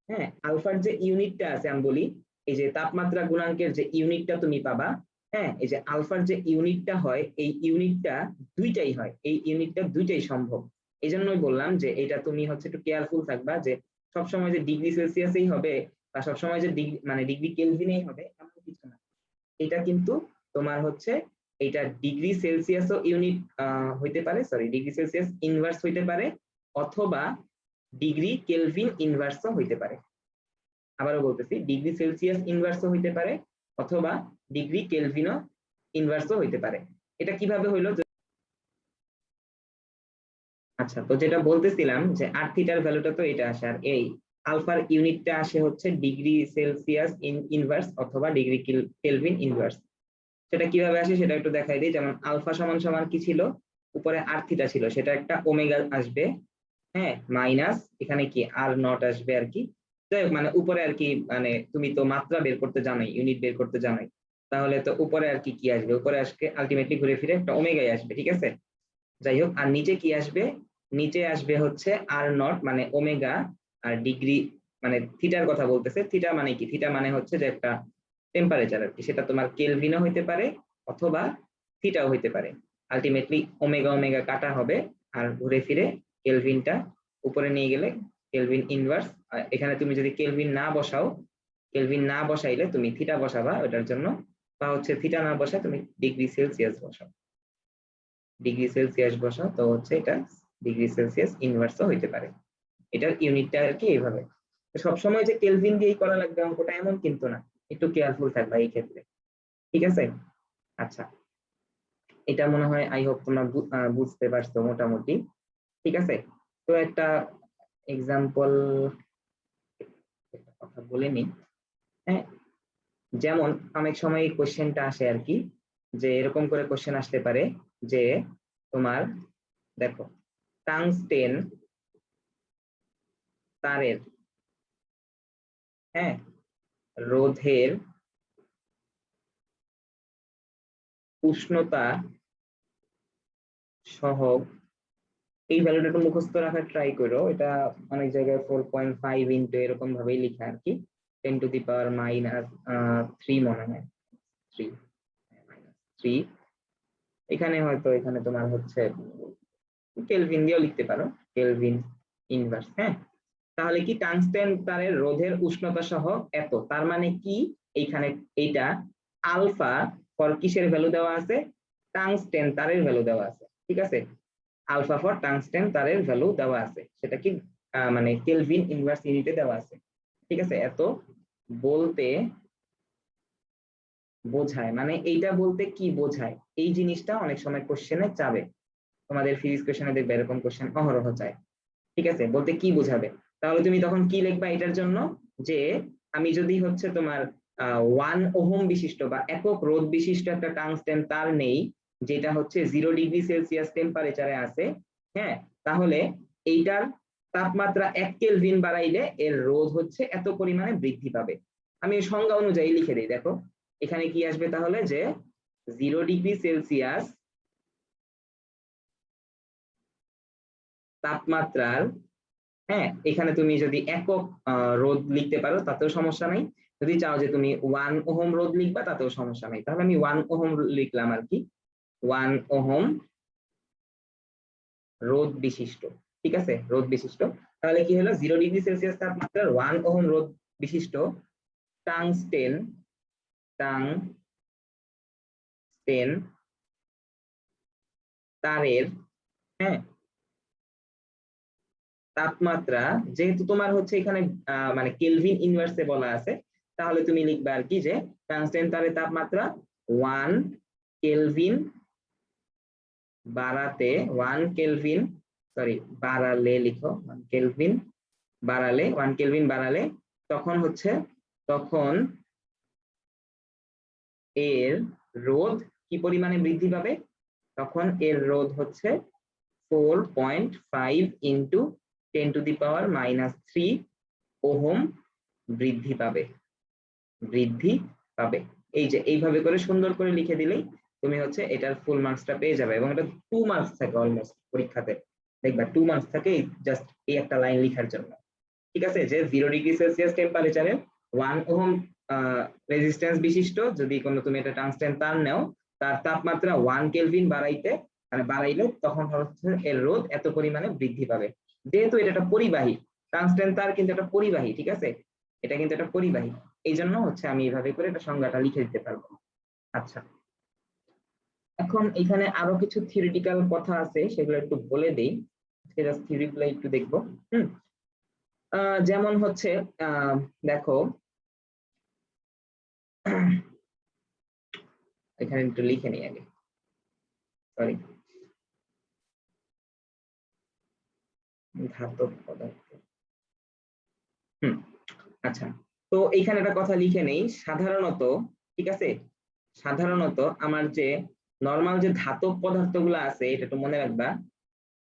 হ্যাঁ, আলফার যে ইউনিটটা আছে, আমি বলি, এই যে তাপমাত্রা গুণাঙ্কের যে ইউনিটটা তুমি পাবা, হ্যাঁ, এই যে আলফার যে ইউনিটটা হয়, এই ইউনিটটা দুইটাই হয়, এই ইউনিটটা দুইটাই সম্ভব। এই জন্যই বললাম যে এটা তুমি হচ্ছে একটু কেয়ারফুল থাকবা, যে সবসময় যে ডিগ্রি সেলসিয়াসেই হবে বা সবসময় যে মানে ডিগ্রি কেলভিনেই হবে এমন কিছু না। এটা কিন্তু তোমার হচ্ছে এটা ডিগ্রি সেলসিয়াসও ইউনিট হইতে পারে, সরি, ডিগ্রি সেলসিয়াস ইনভার্স হইতে পারে, অথবা ডিগ্রি কেলভিন ইনভার্সও হইতে পারে। আবারও বলতেছি, ডিগ্রি সেলসিয়াস ইনভার্সও হইতে পারে, অথবা ডিগ্রি কেলভিনও ইনভার্সও হইতে পারে। এটা কিভাবে হইলো? আচ্ছা, তো যেটা বলতেছিলাম যে আর থিটার ভ্যালুটা তো এটা আসে, আর এই আলফার ইউনিটটা আসে হচ্ছে ডিগ্রি সেলসিয়াস ইনভার্স অথবা ডিগ্রি কেলভিন ইনভার্স। সেটা কিভাবে আসে সেটা একটু দেখাই দিই। যেমন আলফা সমান সমান কি ছিল? উপরে আর থিটা ছিল, সেটা একটা ওমেগা আসবে, হ্যাঁ, মাইনাস এখানে কি আর নট আসবে আর কি। যাই হোক, মানে উপরে আর কি, মানে তুমি তো মাত্রা বের করতে জানোই, ইউনিট বের করতে জানোই, তাহলে তো উপরে আর কি কি আসবে? উপরে আসবে আলটিমেটলি ঘুরে ফিরে একটা ওমেগাই আসবে। ঠিক আছে, যাই হোক, আর নিচে কি আসবে? নিচে আসবে হচ্ছে আর নট মানে ওমেগা, আর ডিগ্রি মানে থিটার কথা বলতেছে। থিটা মানে কি? থিটা মানে হচ্ছে যে একটা টেম্পারেচার আর কি, সেটা তোমার কেলভিনও হইতে পারে অথবা থিটাও হইতে পারে। আলটিমেটলি ওমেগা ওমেগা কাটা হবে, আর ঘুরে ফিরে কেলভিনটা উপরে নিয়ে গেলে কেলভিন ইনভার্স। এখানে তুমি যদি কেলভিন না বসাও, কেলভিন না বসাইলে তুমি থিটা বসাবা ওটার জন্য, বা হচ্ছে থিটা না বসায় তুমি ডিগ্রি সেলসিয়াস বসাও, ডিগ্রি সেলসিয়াস বসাও, তো হচ্ছে এটা ডিগ্রি সেলসিয়াস ইনভার্সও হইতে পারে। এটার ইউনিটটা আর কি এইভাবে। সবসময় যে কেলভিন দিয়েই করা লাগবে অঙ্কটা এমন কিন্তু না, একটু কেয়ারফুল থাকবা এই ক্ষেত্রে। ঠিক আছে, আচ্ছা, এটা মনে হয় আই হোপ তোমরা বুঝতে পারছো মোটামুটি। ঠিক আছে, তো একটা এক্সাম্পল কথা বলে নিই। হ্যাঁ, যেমন অনেক সময় এই কোশ্চেনটা আসে আর কি, যে এরকম করে কোশ্চেন আসতে পারে যে তোমার দেখো টাংস্টেন তারের, হ্যাঁ, রোধের উষ্ণতা সহগ, এই ভ্যালুটা একটু মুখস্থ রাখার ট্রাই করো। এটা অনেক জায়গায় 4.5 ইন্টু এরকম ভাবেই লেখা আর কি, 10⁻³ মনে হয়, 3 -3। এখানে হয়তো এখানে তোমার হচ্ছে কেলভিন দিয়েও লিখতে পারো, কেলভিন ইনভার্স। হ্যাঁ, তাহলে কি টাংস্টেন তারের রোধের উষ্ণতা সহ এত, তার মানে কি এইখানে এইটা আলফা ফর কিসের ভ্যালু দেওয়া আছে, টাংস্টেন তারের ভ্যালু দেওয়া আছে, ঠিক আছে, আলফা ফর টাংস্টেন তারের ভ্যালু দেওয়া আছে, সেটা কি মানে কেলভিন ইনভার্স ইউনিটে দেওয়া আছে, ঠিক আছে। এত বলতে বোঝায়, মানে এইটা বলতে কি বোঝায়, এই জিনিসটা অনেক সময় কোশ্চেনে চাবে, তোমাদের ফিজিক্স কোশ্চেনে দেখবে এরকম কোশ্চেন অহরহ চায়, ঠিক আছে, বলতে কি বোঝাবে। তাহলে তুমি তখন কি লিখবা এটার জন্য, যে আমি যদি হচ্ছে তোমার 1 ওহম বিশিষ্ট বা একক রোধ বিশিষ্ট একটা টাংস্টেন তার নেই, যেটা হচ্ছে 0°C টেম্পারেচারে আছে, হ্যাঁ, তাহলে এইটার তাপমাত্রা 1 কেলভিন বাড়াইলে এর রোধ হচ্ছে এত পরিমাণে বৃদ্ধি পাবে। আমি সংজ্ঞা অনুযায়ী লিখে দিই, দেখো এখানে কি আসবে তাহলে, যে 0°C তাপমাত্রার, হ্যাঁ, এখানে তুমি যদি একক রোধ লিখতে পারো তাতেও সমস্যা নাই, যদি চাও যে তুমি 1 ওহম রোধ লিখবা তাতেও সমস্যা নাই, তাহলে আমি 1 ওহম লিখলাম আর কি, 1 ওহম রোধ বিশিষ্ট, ঠিক আছে, রোধ বিশিষ্ট। তাহলে কি হলো, 0°C তাপমাত্রার 1 ওহম রোধ বিশিষ্ট টাংস্টেন তারের, হ্যাঁ, তাপমাত্রা, যেহেতু তোমার হচ্ছে এখানে মানে কেলভিন ইনভার্সে বলা আছে, তাহলে তুমি লিখবে আর কি, যে টাংস্টেন তারের তাপমাত্রা 1 কেলভিন বাড়াতে, 1 কেলভিন সরি বাড়ালে লিখো, 1 কেলভিন বাড়ালে, 1 কেলভিন বাড়ালে তখন হচ্ছে, তখন এর রোধ কি পরিমাণে বৃদ্ধি পাবে, তখন এর রোধ হচ্ছে 4.5 ইন্টু 10⁻³ ওহম বৃদ্ধি পাবে, বৃদ্ধি পাবে। এই যে এইভাবে করে সুন্দর করে লিখে দিলেই তুমি হচ্ছে এটার ফুল মার্কসটা পেয়ে যাবে, এবং এটা 2 মার্কস থাকে অলমোস্ট পরীক্ষাতে, দেখবা 2 মার্কস থাকে জাস্ট এই একটা লাইন লেখার জন্য, ঠিক আছে, যে 0°C টেম্পারেচারে 1 ওহম রেজিস্ট্যান্স বিশিষ্ট যদি কোনো তুমি এটা টাংস্টেন তার নাও, তার তাপমাত্রা 1 কেলভিন বাড়াইতে, মানে বাড়াইলে তখন হচ্ছে এর রোধ এত পরিমাণে বৃদ্ধি পাবে। যেহেতু এটা একটা পরিবাহী, টাংস্টেন তার কিন্তু একটা পরিবাহী, ঠিক আছে, এটা কিন্তু একটা পরিবাহী, এই জন্য হচ্ছে আমি এইভাবে করে এটা সংজ্ঞাটা লিখে দিতে পারবো। আচ্ছা, এখন এখানে আরো কিছু থিওরিটিক্যাল কথা আছে, সেগুলো একটু বলে দেই, সেটা থিওরিগুলো একটু দেখবো। যেমন হচ্ছে দেখো এখানে একটু লিখে নিই আগে, সরি, ধাতব পদার্থ। আচ্ছা, তো এইখানে একটা কথা লিখে নেই, সাধারণত, ঠিক আছে, সাধারণত আমার যে নরমাল যে ধাতব পদার্থগুলো আছে, এটা একটু মনে রাখবা,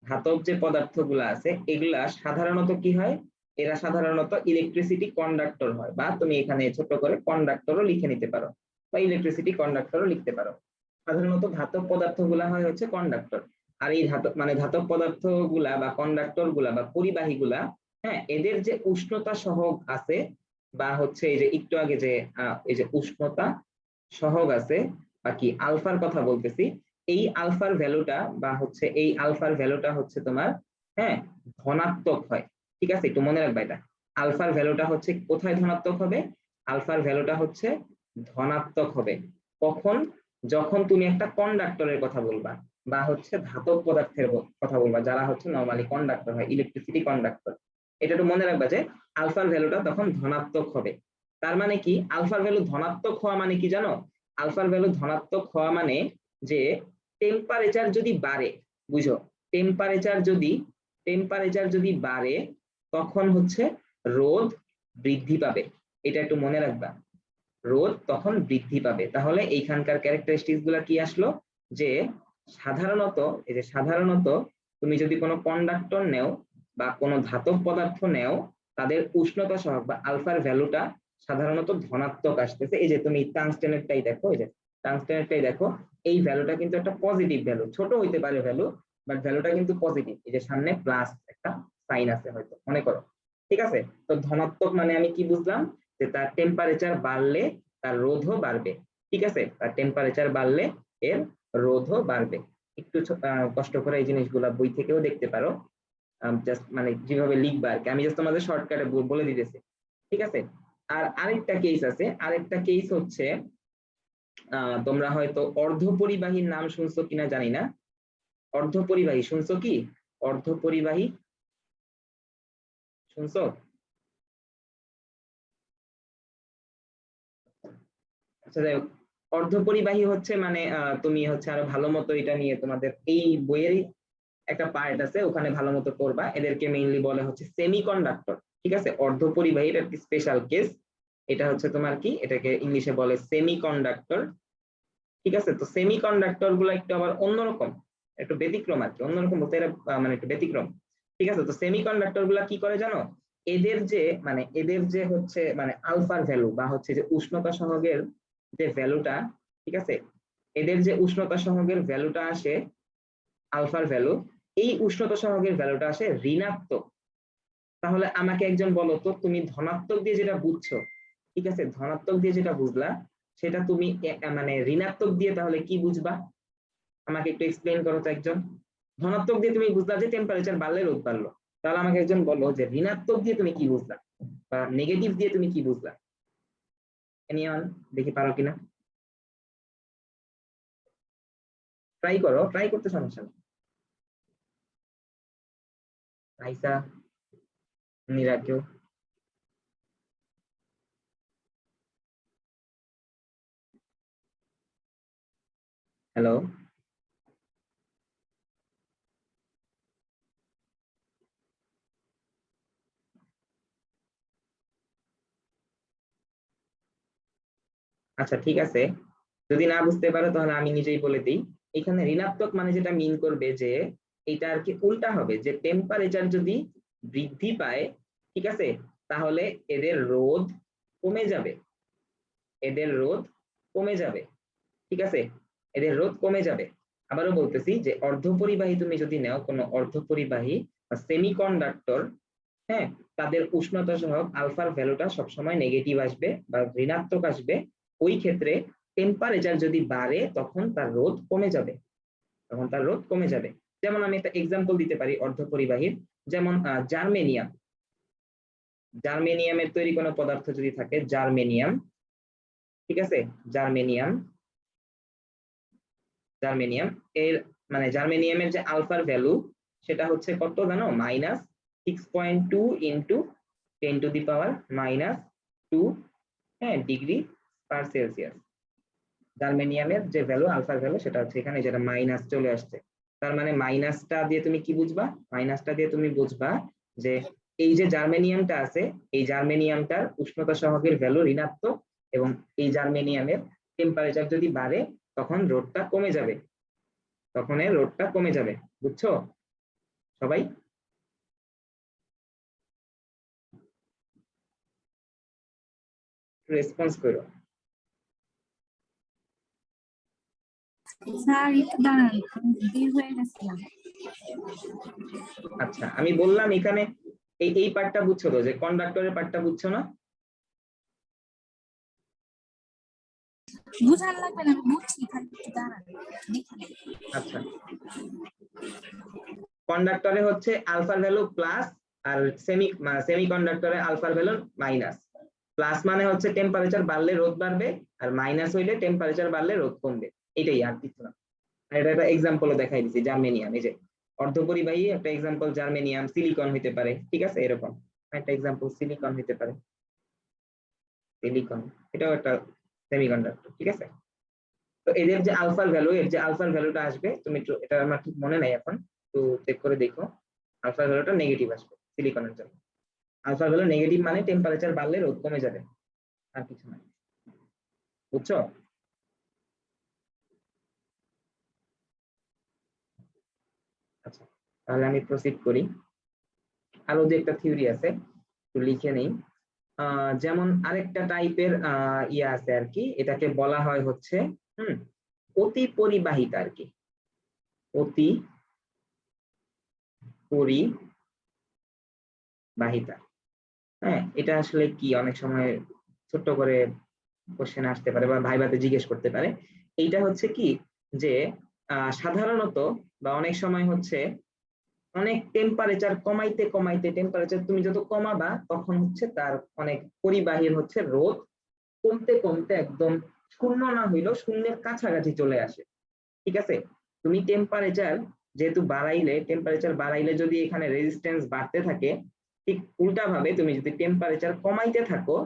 ধাতব যে পদার্থগুলো আছে এগুলা সাধারণত কি হয়, এরা সাধারণত ইলেকট্রিসিটি কন্ডাক্টর হয়, বা তুমি এখানে ছোট করে কন্ডাক্টরও লিখে নিতে পারো, বা ইলেকট্রিসিটি কন্ডাক্টরও লিখতে পারো। সাধারণত ধাতব পদার্থগুলা হয় হচ্ছে কন্ডাক্টর, আর এই ধাতব মানে ধাতব পদার্থগুলা বা কন্ডাক্টর গুলা বা পরিবাহী গুলা, হ্যাঁ, এদের যে উষ্ণতা সহগ আছে, বা হচ্ছে এই যে একটু আগে যে এই যে উষ্ণতা সহগ আছে, বা কি আলফার কথা বলতেছি, এই আলফার ভ্যালুটা বা হচ্ছে এই আলফার ভ্যালুটা হচ্ছে তোমার, হ্যাঁ, ধনাত্মক হয়, ঠিক আছে, একটু মনে রাখবা এটা, আলফার ভ্যালুটা হচ্ছে কোথায় ধনাত্মক হবে, আলফার ভ্যালুটা হচ্ছে ধনাত্মক হবে কখন, যখন তুমি একটা কন্ডাক্টরের কথা বলবা, বা হচ্ছে ধাতব পদার্থের কথা বলবা, যারা হচ্ছে নরমালি কন্ডাক্টর হয়, ইলেকট্রিসিটি কন্ডাক্টর, এটা একটু মনে রাখবা যে আলফার ভ্যালুটা তখন ধনাত্মক হবে। তার মানে কি, আলফার ভ্যালু ধনাত্মক হওয়া মানে কি জানো, আলফার ভ্যালু ধনাত্মক হওয়া মানে যে টেম্পারেচার যদি বাড়ে, বুঝো, টেম্পারেচার যদি বাড়ে তখন হচ্ছে রোধ বৃদ্ধি পাবে, এটা একটু মনে রাখবা, রোধ তখন বৃদ্ধি পাবে। তাহলে এইখানকার ক্যারেক্টারিস্টিক্স গুলা কি আসলো, যে সাধারণত এই যে সাধারণত তুমি যদি কোনো কন্ডাক্টর নেও বা কোনো ধাতব পদার্থ নেও, তাদের উষ্ণতা সহগ বা আলফার ভ্যালুটা সাধারণত ধনাত্মক আসতেছে। এই যে তুমি টাংস্টেনেরটাই দেখো, এই যে টাংস্টেনেরটাই দেখো, এই ভ্যালুটা কিন্তু একটা পজিটিভ ভ্যালু, ছোট হইতে পারে ভ্যালু, বাট ভ্যালুটা কিন্তু পজিটিভ। এই যে সামনে প্লাস একটা সাইন আছে হয়তো মনে করো, ঠিক আছে। তো ধনাত্মক মানে আমি কি বুঝলাম, যে তার টেম্পারেচার বাড়লে তার রোধও বাড়বে, ঠিক আছে, তার টেম্পারেচার বাড়লে এর রোধও বাড়বে। একটু কষ্ট করে এই জিনিসগুলা বই থেকেও দেখতে পারো, জাস্ট মানে যেভাবে লিখবা আর কি, আমি জাস্ট তোমাদের শর্টকাটে বলে দিতেছি, ঠিক আছে। আর আরেকটা কেস আছে, আরেকটা কেস হচ্ছে তোমরা হয়তো অর্ধপরিবাহীর নাম শুনছো কিনা জানি না। অর্ধপরিবাহী শুনছো কি? অর্ধপরিবাহী শুনছো? আচ্ছা যাই হোক, অর্ধপরিবাহী হচ্ছে মানে তুমি হচ্ছে আরো ভালো মতো এটা নিয়ে তোমাদের এই বইয়েরই একটা পার্ট আছে, ওখানে ভালো মতো করবা। এদেরকে মেইনলি বলে হচ্ছে সেমিকন্ডাক্টর, ঠিক আছে। অর্ধপরিবাহী এটা একটি স্পেশাল কেস, এটা হচ্ছে তোমার কি, এটাকে ইংলিশে বলে সেমিকন্ডাক্টর, ঠিক আছে। তো সেমিকন্ডাক্টর গুলো একটু আবার অন্যরকম, একটু ব্যতিক্রম আর কি, অন্যরকম বলতে এরা মানে একটু ব্যতিক্রম, ঠিক আছে। তো সেমিকন্ডাক্টর গুলা কি করে জানো, এদের যে হচ্ছে মানে আলফার ভ্যালু বা হচ্ছে যে উষ্ণতা সহগের যে ভ্যালুটা, ঠিক আছে, এদের যে উষ্ণতা সহগের ভ্যালুটা আসে আলফার ভ্যালু, এই উষ্ণতা সহগের ভ্যালুটা আসে ঋণাত্মক। তাহলে আমাকে একজন বলো তো, তুমি ধনাত্মক দিয়ে যেটা বুঝছো, ঠিক আছে, ধনাত্মক দিয়ে যেটা বুঝলা, সেটা তুমি মানে ঋণাত্মক দিয়ে তাহলে কি বুঝবা? আমাকে একটু এক্সপ্লেইন করো তো একজন। ধনাত্মক দিয়ে তুমি বুঝলা যে টেম্পারেচার বাড়লে রোদ বাড়লো, তাহলে আমাকে একজন বলো যে ঋণাত্মক দিয়ে তুমি কি বুঝলা বা নেগেটিভ দিয়ে তুমি কি বুঝলা? এনিওয়ান, দেখি পারো কিনা, ট্রাই করো, ট্রাই করতে সমস্যা নেই। রাইসা, নিরাকেও, হ্যালো। আচ্ছা ঠিক আছে, যদি না বুঝতে পারো তাহলে আমি নিজেই বলে দিই। এখানে ঋণাত্মক মানে যেটা মিন করবে যে এটা আর কি উল্টা হবে, যে টেম্পারেচার যদি বৃদ্ধি পায়, ঠিক আছে, তাহলে এদের রোধ কমে যাবে, এদের রোধ কমে যাবে, ঠিক আছে, এদের রোধ কমে যাবে। আবারও বলতেছি যে অর্ধপরিবাহী তুমি যদি নাও, কোনো অর্ধপরিবাহী বা সেমিকন্ডাক্টর, হ্যাঁ, তাদের উষ্ণতা সহগ আলফার ভ্যালুটা সবসময় নেগেটিভ আসবে বা ঋণাত্মক আসবে। ওই ক্ষেত্রে টেম্পারেচার যদি বাড়ে তখন তার রোধ কমে যাবে, তখন তার রোধ কমে যাবে। যেমন আমি একটা এক্সাম্পল দিতে পারি অর্ধপরিবাহীর, যেমন জার্মেনিয়াম, জার্মেনিয়ামের তৈরি কোনো পদার্থ যদি থাকে, জার্মেনিয়াম, ঠিক আছে, জার্মেনিয়াম, জার্মেনিয়াম এর মানে জার্মেনিয়ামের যে আলফার ভ্যালু, সেটা হচ্ছে কত জানো, -6.2 ইন্টু 10⁻⁻², হ্যাঁ, ডিগ্রি পার সেলসিয়াস। জার্মেনিয়ামের যে ভ্যালু, আলফার ভ্যালু, সেটা হচ্ছে এখানে যেটা মাইনাস চলে আসছে। তার মানে মাইনাসটা দিয়ে তুমি কি বুঝবা, মাইনাসটা দিয়ে তুমি বুঝবা যে এই যে জার্মেনিয়ামটা আছে, এই জার্মেনিয়ামটার উষ্ণতা সহগের ভ্যালু ঋণাত্মক, এবং এই জার্মেনিয়ামের টেম্পারেচার যদি বাড়ে তখন রোধটা কমে যাবে, তখন এর রোধটা কমে যাবে। বুঝছো সবাই? রেসপন্স করো। স্যার একটু দাঁড়ান, আমি বের হয়ে গেছিলাম। আচ্ছা আমি বললাম এখানে এই পার্টটা বুঝছো তো, যে কন্ডাক্টরের পার্টটা বুঝছো না? বুঝান লাগবে না, আমি বুঝছি, খালি একটু দাঁড়ান দেখি। আচ্ছা, কন্ডাক্টরে হচ্ছে আলফার ভ্যালু প্লাস, আর সেমিকন্ডাক্টরে আলফার ভ্যালু মাইনাস। প্লাস মানে হচ্ছে টেম্পারেচার বাড়লে রোধ বাড়বে, আর মাইনাস হইলে টেম্পারেচার বাড়লে রোধ কমবে, এটাই আর কিছু না। আর এটা একটা এক্সাম্পল দেখাই দিচ্ছি, জার্মেনিয়াম, এই যে অর্ধপরিবাহী একটা এক্সাম্পল জার্মেনিয়াম, সিলিকন হইতে পারে, ঠিক আছে, এরকম একটা এক্সাম্পল সিলিকন হইতে পারে, সিলিকন এটাও একটা সেমিকন্ডাক্টর, ঠিক আছে। তো এদের যে আলফার ভ্যালু, এর যে আলফার ভ্যালুটা আসবে, তুমি একটু, এটা আমার ঠিক মনে নাই এখন, একটু চেক করে দেখো, আলফার ভ্যালুটা নেগেটিভ আসবে সিলিকনের জন্য। আলফা ভ্যালু নেগেটিভ মানে টেম্পারেচার বাড়লে রোদ কমে যাবে, আর কিছু না। বুঝছো? আচ্ছা, তাহলে আমি প্রসিড করি। আরো যে একটা থিওরি আছে একটু লিখে নেই। যেমন আরেকটা টাইপের ইয়ে আছে আর কি, এটাকে বলা হয় হচ্ছে অতি পরিবাহিতা আর কি, অতি পরিবাহিতা। হ্যাঁ, এটা আসলে কি অনেক সময় ছোট্ট করে কোশ্চেন আসতে পারে বা ভাইভাতে জিজ্ঞেস করতে পারে। এইটা হচ্ছে কি যে সাধারণত বা অনেক সময় হচ্ছে অনেক টেম্পারেচার কমাইতে কমাইতে, টেম্পারেচার তুমি যত কমাবা তখন হচ্ছে তার অনেক পরিবাহীর হচ্ছে রোধ কমতে কমতে একদম শূন্য না হইলেও শূন্যের কাছাকাছি চলে আসে। ঠিক আছে, তুমি টেম্পারেচার যেহেতু বাড়াইলে, টেম্পারেচার বাড়াইলে যদি এখানে রেজিস্ট্যান্স বাড়তে থাকে, ঠিক উল্টা ভাবে তুমি যদি টেম্পারেচার কমাইতে থাকো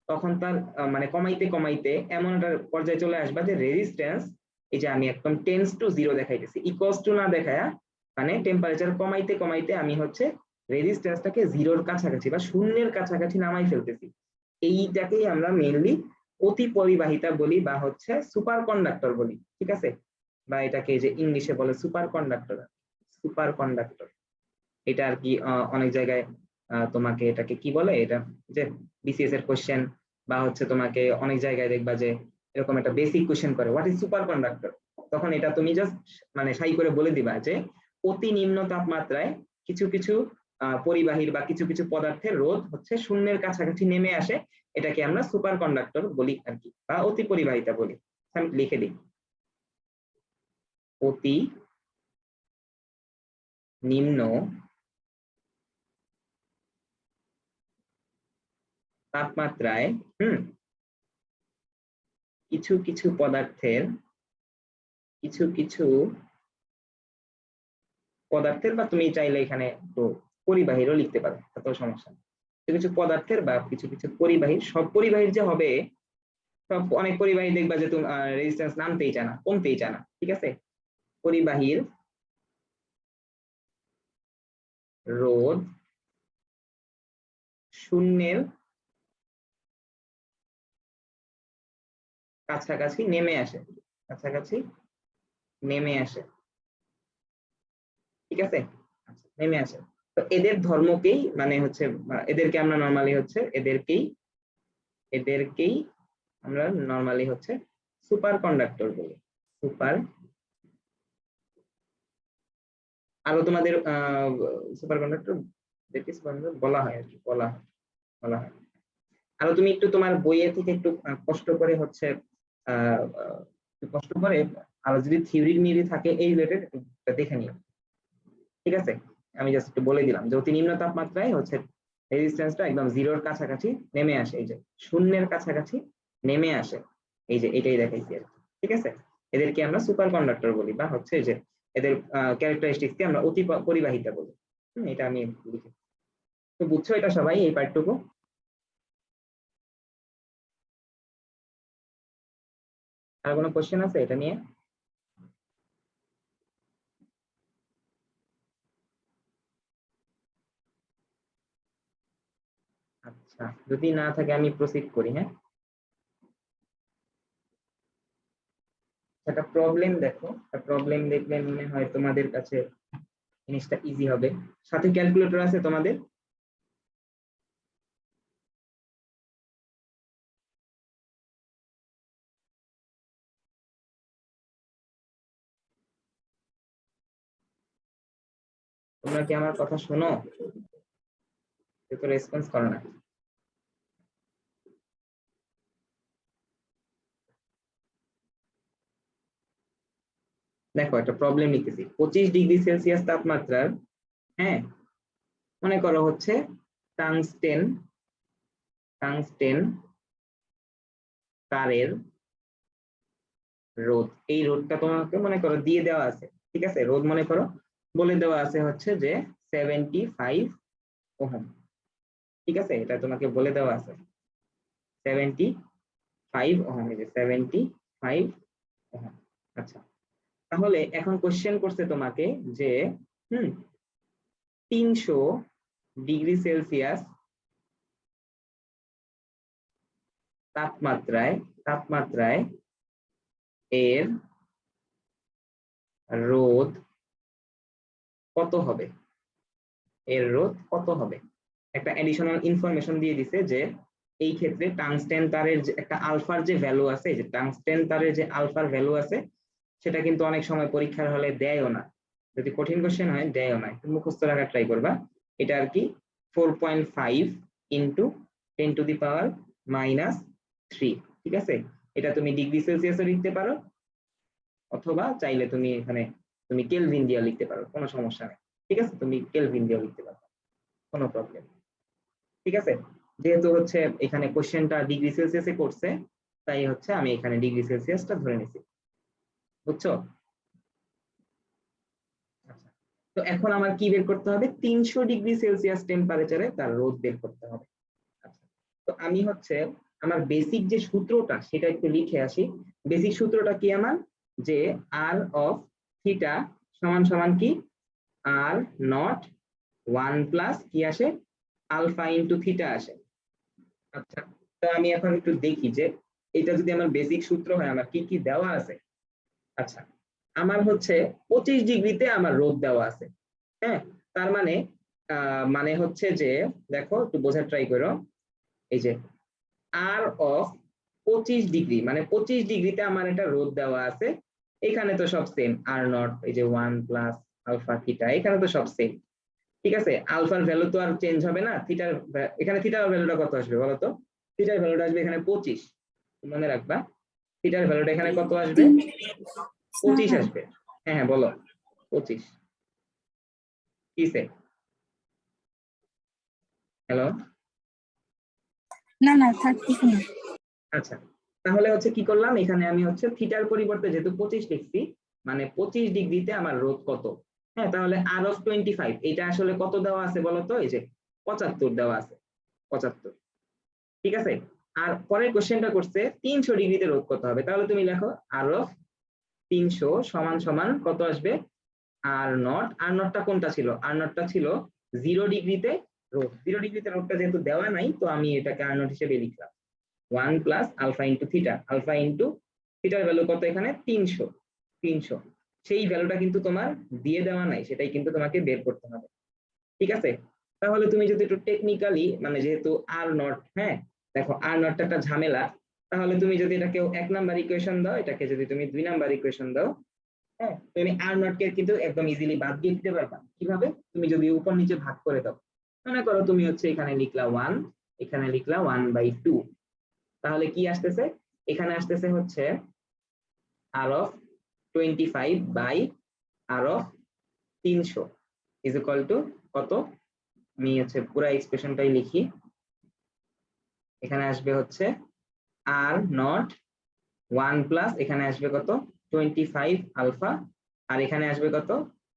তখন তার মানে কমাইতে কমাইতে এমন একটা পর্যায়ে চলে আসবা যে রেজিস্ট্যান্স, এই যে আমি একদম টেন্স টু জিরো দেখাইতেছি, ইকুয়ালস টু না দেখায়া, মানে টেম্পারেচার কমাইতে কমাইতে আমি হচ্ছে রেজিস্ট্যান্সটাকে জিরোর কাছাকাছি বা শূন্যের কাছাকাছি নামাই ফেলতেছি। এইটাকেই আমরা মেইনলি অতি পরিবাহিতা বলি বা হচ্ছে সুপার কন্ডাক্টর বলি। ঠিক আছে, বা এটাকে যে ইংলিশে বলে সুপার কন্ডাক্টর, সুপার কন্ডাক্টর। এটা আর কি অনেক জায়গায় তোমাকে এটাকে কি বলে, এটা যে বিসিএস এর কোশ্চেন বা হচ্ছে তোমাকে অনেক জায়গায় দেখবা যে এরকম একটা বেসিক কোশ্চেন করে হোয়াট ইজ সুপার কন্ডাক্টর, তখন এটা তুমি জাস্ট মানে সাই করে বলে দিবা যে অতি নিম্ন তাপমাত্রায় কিছু কিছু পরিবাহীর বা কিছু কিছু পদার্থের রোধ হচ্ছে শূন্যের কাছাকাছি নেমে আসে, এটাকে আমরা সুপার কন্ডাক্টর বলি আর কি, বা অতি পরিবাহিতা বলি। আমি লিখে দিই, অতি নিম্ন তাপমাত্রায় কিছু কিছু পদার্থের বা তুমি চাইলে এখানে তো পরিবাহীরও লিখতে পারো, এত সমস্যা নেই। কিছু কিছু পদার্থের বা কিছু কিছু পরিবাহীর, সব পরিবাহীর যে হবে, সব অনেক পরিবাহী দেখবা যে তুমি রেজিস্ট্যান্স নামতেই চায় না, কমতেই চায় না। ঠিক আছে, পরিবাহীর রোধ শূন্যের কাছাকাছি নেমে আসে, কাছাকাছি নেমে আসে। ঠিক আছে, আচ্ছা, নেমে আসে। তো এদের ধর্মকেই মানে হচ্ছে এদেরকে আমরা নরমালি হচ্ছে এদেরকেই আমরা নরমালি হচ্ছে সুপার কন্ডাক্টর বলি, সুপার। আরো তোমাদের সুপার কন্ডাক্টর বলা হয় আর কি, বলা হয়। আরো তুমি একটু তোমার বইয়ে থেকে একটু কষ্ট করে হচ্ছে কষ্ট করে আরো যদি থিওরি নিয়ে থাকে এই রিলেটেড দেখে নিও। ঠিক আছে, আমি জাস্ট একটু বলে দিলাম যে অতি নিম্ন তাপমাত্রায় হচ্ছে রেজিস্ট্যান্সটা একদম জিরোর কাছাকাছি নেমে আসে, এই যে শূন্যের কাছাকাছি নেমে আসে, এই যে এটাই দেখাইছি আর কি। ঠিক আছে, এদেরকে আমরা সুপার কন্ডাক্টর বলি বা হচ্ছে এই যে এদের ক্যারেক্টারিস্টিক্সকে আমরা অতি পরিবাহিতা বলি। এটা আমি লিখি। তো বুঝছো এটা সবাই এই পার্টটুকু? আর কোনো কোশ্চেন আছে এটা নিয়ে? আচ্ছা, যদি না থাকে আমি প্রসিড করি। হ্যাঁ, একটা প্রবলেম দেখো, একটা প্রবলেম দেখলে মনে হয় তোমাদের কাছে জিনিসটা ইজি হবে। সাথে ক্যালকুলেটর আছে তোমাদের? তোমরা কি আমার কথা শোনো? কেউ তো রেসপন্স করো না। দেখো একটা প্রবলেম লিখতেছি, 25°C তাপমাত্রার, হ্যাঁ, মনে করো হচ্ছে টাংস্টেন টাংস্টেন তারের রোধ, এই রোধটা তোমাকে মনে করো দিয়ে দেওয়া আছে। ঠিক আছে, রোধ মনে করো বলে দেওয়া আছে হচ্ছে যে 75 ওহম। ঠিক আছে, এটা তোমাকে বলে দেওয়া আছে 75 ওহম, এই যে 75 ওহম। আচ্ছা, তাহলে এখন কোশ্চেন করছে তোমাকে যে 300°C তাপমাত্রায় এর রোধ কত হবে, একটা অ্যাডিশনাল ইনফরমেশন দিয়ে দিছে যে এই ক্ষেত্রে টাংস্টেন তারের যে একটা আলফার যে ভ্যালু আছে, যে টাংস্টেন তারের যে আলফার ভ্যালু আছে সেটা কিন্তু অনেক সময় পরীক্ষার হলে দেয়ও না, যদি কঠিন কোশ্চেন হয় দেয়ও না, একটু মুখস্থ রাখার ট্রাই করবা। এটা আর কি 4.5 ইন্টু 10⁻³ ঠিক আছে। এটা তুমি ডিগ্রি সেলসিয়াসে লিখতে পারো অথবা চাইলে তুমি এখানে তুমি কেলভিন দিয়ে লিখতে পারো, কোনো সমস্যা নেই, ঠিক আছে, তুমি কেলভিন দিয়ে লিখতে পারো, কোনো প্রবলেম, ঠিক আছে। যেহেতু হচ্ছে এখানে কোশ্চেনটা ডিগ্রি সেলসিয়াসে করছে তাই হচ্ছে আমি এখানে ডিগ্রি সেলসিয়াসটা ধরে নিছি, বুঝছো? আচ্ছা, তো এখন আমার কি বের করতে হবে, 300 ডিগ্রি সেলসিয়াস টেম্পারেচারে তার রোধ বের করতে হবে। আচ্ছা, তো আমি হচ্ছে আমার বেসিক যে সূত্রটা সেটা একটু লিখে আসি। বেসিক সূত্রটা কি আমার, যে আর অফ থিটা সমান সমান কি, আর নট 1 প্লাস কি আসে, আলফা ইন্টু থিটা আসে। আচ্ছা, তো আমি এখন একটু দেখি যে এটা যদি আমার বেসিক সূত্র হয় আমার কি কি দেওয়া আছে। আচ্ছা, আমার হচ্ছে 25 ডিগ্রিতে আমার রোধ দেওয়া আছে, হ্যাঁ, তার মানে মানে হচ্ছে যে দেখো একটু বোঝার ট্রাই করো, এই যে আর অফ 25 ডিগ্রি মানে 25 ডিগ্রিতে আমার এটা রোধ দেওয়া আছে, এখানে তো সব সেম, আর নট এই যে 1 প্লাস আলফা থিটা এখানে তো সব সেম, ঠিক আছে। আলফার ভ্যালু তো আর চেঞ্জ হবে না, থিটার এখানে থিটার ভ্যালুটা কত আসবে বলো তো, থিটার ভ্যালুটা আসবে এখানে 25, মনে রাখবা থিটার ভ্যালুটা এখানে কত আসবে, 25 আসবে। হ্যাঁ হ্যাঁ বলো 25 কিসে, হ্যালো, না না থাকতেছে না। আচ্ছা, তাহলে হচ্ছে কি করলাম, এখানে আমি হচ্ছে থিটার পরিবর্তে যেহেতু 25 লিখছি, মানে 25 ডিগ্রিতে আমার রোধ কত, হ্যাঁ, তাহলে আর অফ 25 এটা আসলে কত দেওয়া আছে বলতো, এই যে 75 দেওয়া আছে, 75, ঠিক আছে। আর পরের কোশ্চেনটা করছে 300 ডিগ্রিতে রোধ কত হবে, তাহলে তুমি লেখো আর অফ 300 সমান সমান কত আসবে, আর নটটা কোনটা ছিল, আর নটটা ছিল 0 ডিগ্রিতে রোধ, 0 ডিগ্রিতে রোধটা যেহেতু দেওয়া নাই তো আমি এটাকে আর নট হিসেবে লিখলাম 1 plus alpha into theta, alpha into থিটার ভ্যালু কত এখানে 300, সেই ভ্যালুটা কিন্তু তোমার দিয়ে দেওয়া নাই, সেটাই কিন্তু তোমাকে বের করতে হবে, ঠিক আছে। তাহলে তুমি যদি একটু টেকনিক্যালি মানে যেহেতু আর নট, হ্যাঁ দেখো আর নটটা একটা ঝামেলা, তাহলে তুমি যদি এটাকে 1 নাম্বার ইকুয়েশন দাও, এটাকে যদি তুমি 2 নাম্বার ইকুয়েশন দাও, হ্যাঁ তুমি আর নট কে কিন্তু একদম ইজিলি বাদ দিয়ে দিতে পারবা, কিভাবে, তুমি যদি উপর নিচে ভাগ করে দাও, মনে করো তুমি হচ্ছে এখানে লিখলা 1, এখানে লিখলা 1/2, তাহলে কি আসতেছে, এখানে আসতেছে হচ্ছে R of 25 by R of 300 is equal to কত, আমি হচ্ছে পুরো এক্সপ্রেশনটাই লিখি, এখানে আসবে হচ্ছে আর নট 1 প্লাস এখানে আসবে কত 25 আলফা, আর এখানে আসবে কত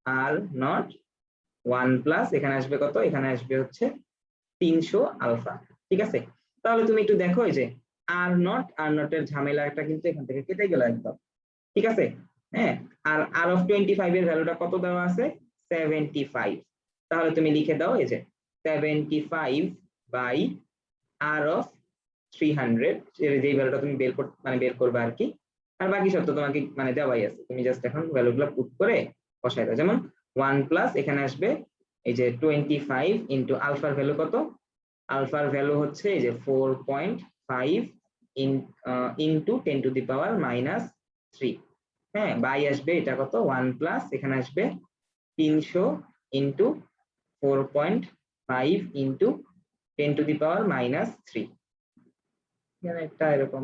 আর নট 1 প্লাস এখানে আসবে কত, এখানে আসবে হচ্ছে 300 আলফা, ঠিক আছে। তাহলে তুমি একটু দেখো এই যে আর নটের ঝামেলাটা কিন্তু এখান থেকে কেটে গেল একদম, ঠিক আছে, হ্যাঁ। আর আর অফ 25 এর ভ্যালুটা কত দেওয়া আছে 75, তাহলে তুমি লিখে দাও এই যে 75 বাই আর অফ 300 যেই ভ্যালুটা তুমি বের করবে আর কি, আর বাকি সব তো তোমাকে মানে দেওয়াই আছে, তুমি জাস্ট এখন ভ্যালুগুলো পুট করে বসাই দাও, যেমন 1 প্লাস এখানে আসবে এই যে 25 ইন্টু আলফার ভ্যালু কত, আলফার ভ্যালু হচ্ছে এই যে 4.5 ইন্টু 10⁻³ হ্যাঁ, বাই আসবে এটা কত 1 প্লাস এখানে আসবে 300 ইন্টু 4.5 ইন্টু 10⁻³ এখানে একটা এরকম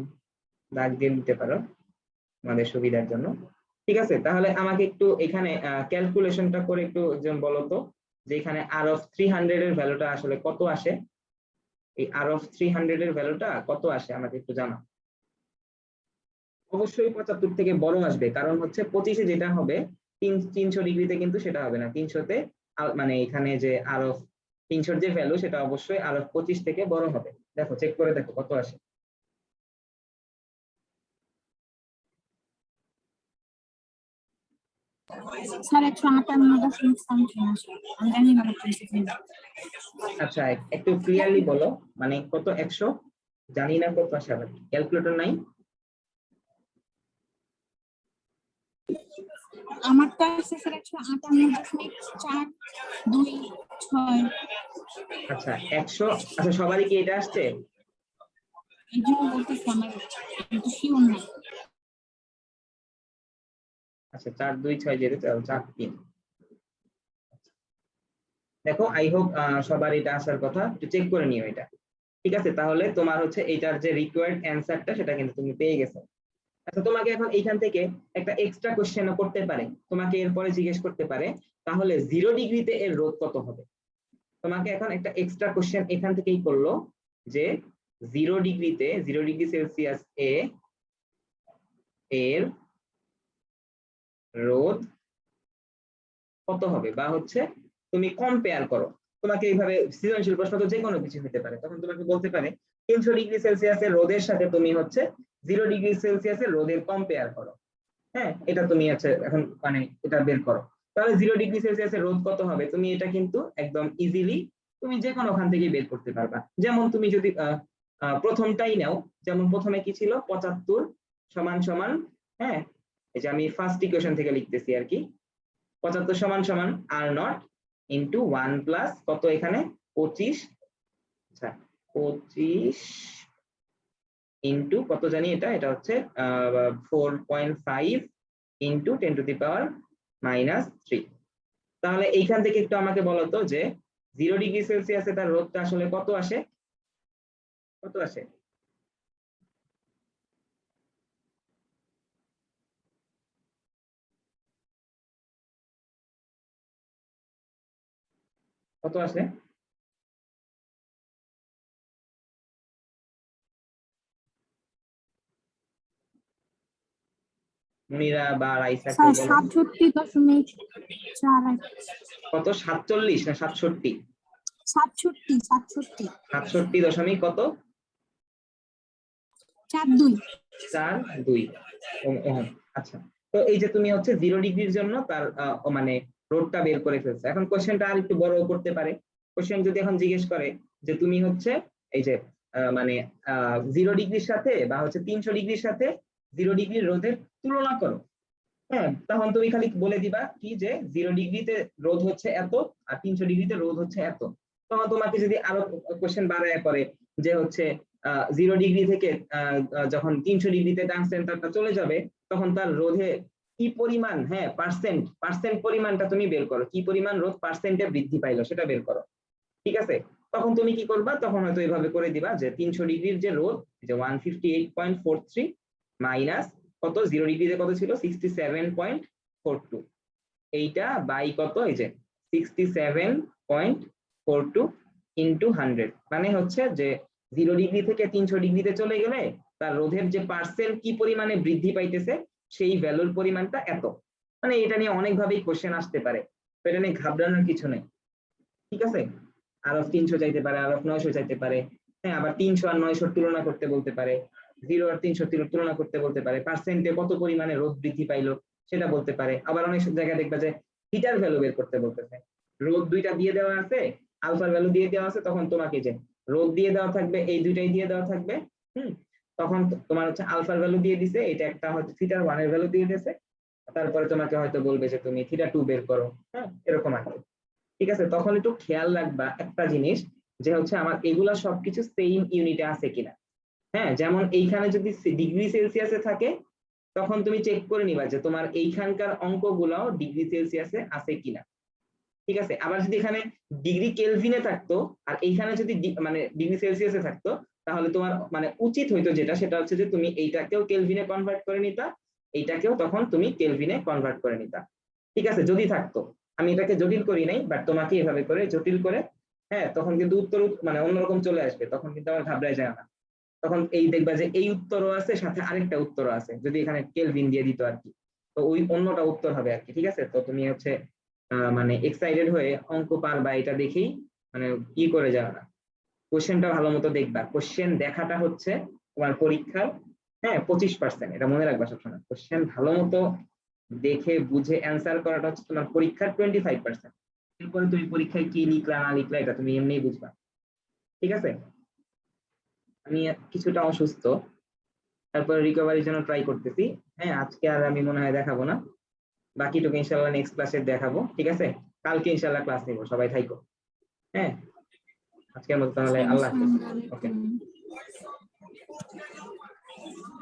দাগ দিয়ে দিতে পারো আমাদের সুবিধার জন্য, ঠিক আছে। তাহলে আমাকে একটু এখানে ক্যালকুলেশনটা করে একটু বলো তো যে এখানে আর অফ 300 এর ভ্যালুটা আসলে কত আসে, এই আর অফ 300 এর ভ্যালুটা কত আসে আমাকে একটু জানাও। অবশ্যই 75 থেকে বড় আসবে, কারণ হচ্ছে 25-এ যেটা হবে 300 ডিগ্রিতে কিন্তু সেটা হবে না, 300-তে মানে এখানে যে আর অফ 300 যে ভ্যালু সেটা অবশ্যই আর অফ 25 থেকে বড় হবে, দেখো চেক করে দেখো কত আসে। স্যার 158.5 আসে, আমি জানি না প্রিন্সিপাল। আচ্ছা একটু ক্লিয়ারলি বলো, মানে কত 100 জানি না কত আসে, আবার ক্যালকুলেটর নাই? আমারটা আছে স্যার 158.426। আচ্ছা 100, আচ্ছা সবারই কি এটা আসছে? এই জন্য বলতেছি আমার একটু শিওর না। আচ্ছা 426 যেতে 43। দেখো আই হোপ সবার এটা আসার কথা, একটু চেক করে নিও এটা। ঠিক আছে, তাহলে তোমার হচ্ছে এটার যে রিকোয়ার্ড অ্যান্সারটা সেটা কিন্তু তুমি পেয়ে গেছো। আচ্ছা তোমাকে এখন এইখান থেকে একটা এক্সট্রা কোশ্চেনও করতে পারে, তোমাকে এরপরে জিজ্ঞেস করতে পারে তাহলে 0 ডিগ্রিতে এর রোধ কত হবে। তোমাকে এখন একটা এক্সট্রা কোশ্চেন এখান থেকেই করলো যে 0 ডিগ্রিতে 0 ডিগ্রি সেলসিয়াস এর রোধ কত হবে, বা হচ্ছে তুমি কম্পেয়ার করো। তোমাকে এইভাবে সৃজনশীল প্রশ্ন তো যে কোনো কিছু হতে পারে, তখন তোমাকে বলতে পারে 300 ডিগ্রি সেলসিয়াসের রোদের সাথে তুমি হচ্ছে 0 ডিগ্রি সেলসিয়াসের রোদের কম্পেয়ার করো। হ্যাঁ, এটা তুমি আছে এখন মানে এটা বের করো। তাহলে 0 ডিগ্রি সেলসিয়াসের রোধ কত হবে, তুমি এটা কিন্তু একদম ইজিলি তুমি যে কোনো ওখান থেকে বের করতে পারবা। যেমন তুমি যদি প্রথমটাই নাও, যেমন প্রথমে কি ছিল 75 সমান সমান, হ্যাঁ এই যে আমি ফার্স্ট ইকুয়েশন থেকে লিখতেছি আর কি, 75 সমান সমান আর নট ইন্টু 1 প্লাস কত এখানে 25, আচ্ছা 25 ইন্টু কত জানি এটা, এটা হচ্ছে 4.5 ইন্টু 10 টু দি পাওয়ার -3। তাহলে এইখান থেকে একটু আমাকে বলো তো যে 0 ডিগ্রি সেলসিয়াসে তার রোধটা আসলে কত আসে, কত আসে? কত আসে? মুনিরা বা রাইসা কেউ স্যার বলো। 67.48। কত 47 না 67? 67। 67 দশমিক কত? 42। 42 ওহম। আচ্ছা, তো এই যে তুমি হচ্ছে 0 ডিগ্রির জন্য তার মানে রোধটা বের করে ফেলছো। এখন কোশ্চেনটা আর একটু বড় করতে পারে। কোশ্চেন যদি এখন জিজ্ঞেস করে যে তুমি হচ্ছে এই যে মানে 0 ডিগ্রির সাথে বা হচ্ছে 300 ডিগ্রির সাথে 0 ডিগ্রির রোধের তুলনা করো। হ্যাঁ, তখন তুমি খালি বলে দিবা কি যে 0 ডিগ্রিতে রোধ হচ্ছে এত আর 300 ডিগ্রিতে রোধ হচ্ছে এত। তখন তোমাকে যদি আরো কোশ্চেন বাড়ায় করে যে হচ্ছে 0 ডিগ্রি থেকে যখন 300 ডিগ্রিতে টাংস্টেন তারটা চলে যাবে তখন তার রোধে কি পরিমাণ, হ্যাঁ পার্সেন্ট পরিমাণটা তুমি বের করো, কি পরিমাণ রোধ পার্সেন্টে বৃদ্ধি পাইলো সেটা বের করো। ঠিক আছে, তখন তুমি কি করবা, তখন হয়তো এইভাবে করে দিবা যে 300 ডিগ্রির যে রোধ যে 158.43 মাইনাস কত 0 ডিগ্রিতে কত ছিল 67.42, এইটা বাই কত এই যে 67.42 ইন্টু 100, মানে হচ্ছে যে 0 ডিগ্রি থেকে 300 ডিগ্রিতে চলে গেলে তার রোধের যে পার্সেন্ট কি পরিমাণে বৃদ্ধি পাইতেছে সেই ভ্যালুর পরিমাণটা এত। মানে এটা নিয়ে অনেকভাবেই কোশ্চেন আসতে পারে, তো এটা নিয়ে ঘাবড়ানোর কিছু নেই। ঠিক আছে, আরো 300 চাইতে পারে, আরো 900 চাইতে পারে। হ্যাঁ, আবার 300 আর 900 তুলনা করতে বলতে পারে, 0 আর 300 তুলনা করতে বলতে পারে, পার্সেন্টে কত পরিমাণে রোধ বৃদ্ধি পাইলো সেটা বলতে পারে। আবার অনেক জায়গায় দেখবা যে থিটার ভ্যালু বের করতে বলতেছে, রোধ দুইটা দিয়ে দেওয়া আছে, আলফার ভ্যালু দিয়ে দেওয়া আছে, তখন তোমাকে যে রোধ দিয়ে দেওয়া থাকবে এই দুইটাই দিয়ে দেওয়া থাকবে। তখন তোমার হচ্ছে আলফার ভ্যালু দিয়ে দিছে, এটা একটা হচ্ছে থিটার 1 এর ভ্যালু দিয়ে দিয়েছে, তারপরে তোমাকে হয়তো বলবে যে তুমি থিটা 2 বের করো। হ্যাঁ, এরকম আর কি। ঠিক আছে, তখন একটু খেয়াল রাখবা একটা জিনিস যে হচ্ছে আমার এগুলা সবকিছু সেম ইউনিটে আছে কিনা। হ্যাঁ, যেমন এইখানে যদি ডিগ্রি সেলসিয়াসে থাকে তখন তুমি চেক করে নিবা যে তোমার এইখানকার অঙ্কগুলাও ডিগ্রি সেলসিয়াসে আছে কিনা। ঠিক আছে, আবার যদি এখানে ডিগ্রি কেলভিনে থাকতো আর এইখানে যদি মানে ডিগ্রি সেলসিয়াসে থাকতো তাহলে তোমার মানে উচিত হইতো যেটা সেটা হচ্ছে যে তুমি এইটাকেও কেলভিনে কনভার্ট করে নিতা, এইটাকেও তখন তুমি কেলভিনে কনভার্ট করে নিতা। ঠিক আছে, যদি থাকতো। আমি এটাকে জটিল করি নাই, বাট তোমাকে এভাবে করে জটিল করে, হ্যাঁ তখন কিন্তু উত্তর মানে অন্যরকম চলে আসবে, তখন কিন্তু আমার ঘাবড়ায় যায় না। তখন এই দেখবা যে এই উত্তরও আছে সাথে আরেকটা উত্তরও আছে, যদি এখানে কেলভিন দিয়ে দিত আর কি, তো ওই অন্যটা উত্তর হবে আর কি। ঠিক আছে, তো তুমি হচ্ছে মানে এক্সাইটেড হয়ে অঙ্ক পারবা এটা দেখেই মানে কি করে যাও না, কোশ্চেনটা ভালো মতো দেখবা। কোশ্চেন দেখাটা হচ্ছে তোমার পরীক্ষার, হ্যাঁ 25%, এটা মনে রাখবা সবসময়। কোশ্চেন ভালো মতো দেখে বুঝে অ্যান্সার করাটা হচ্ছে তোমার পরীক্ষার 25%। এরপরে তুমি পরীক্ষায় কি লিখলা না লিখলা এটা তুমি এমনিই বুঝবা। ঠিক আছে। আমি কিছুটা অসুস্থ, তারপরে রিকভারির জন্য ট্রাই করতেছি। হ্যাঁ, আজকে আর আমি মনে হয় দেখাবো না, বাকিটুকু ইনশাল্লাহ নেক্সট ক্লাসে দেখাবো। ঠিক আছে, কালকে ইনশাল্লাহ ক্লাস নিবো, সবাই থাইকো। হ্যাঁ, আজকের মতো তাহলে আল্লাহ হাফেজ। ওকে,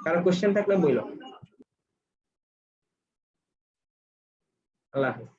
কারো কোশ্চেন থাকলে বইলো। আল্লাহ হাফেজ।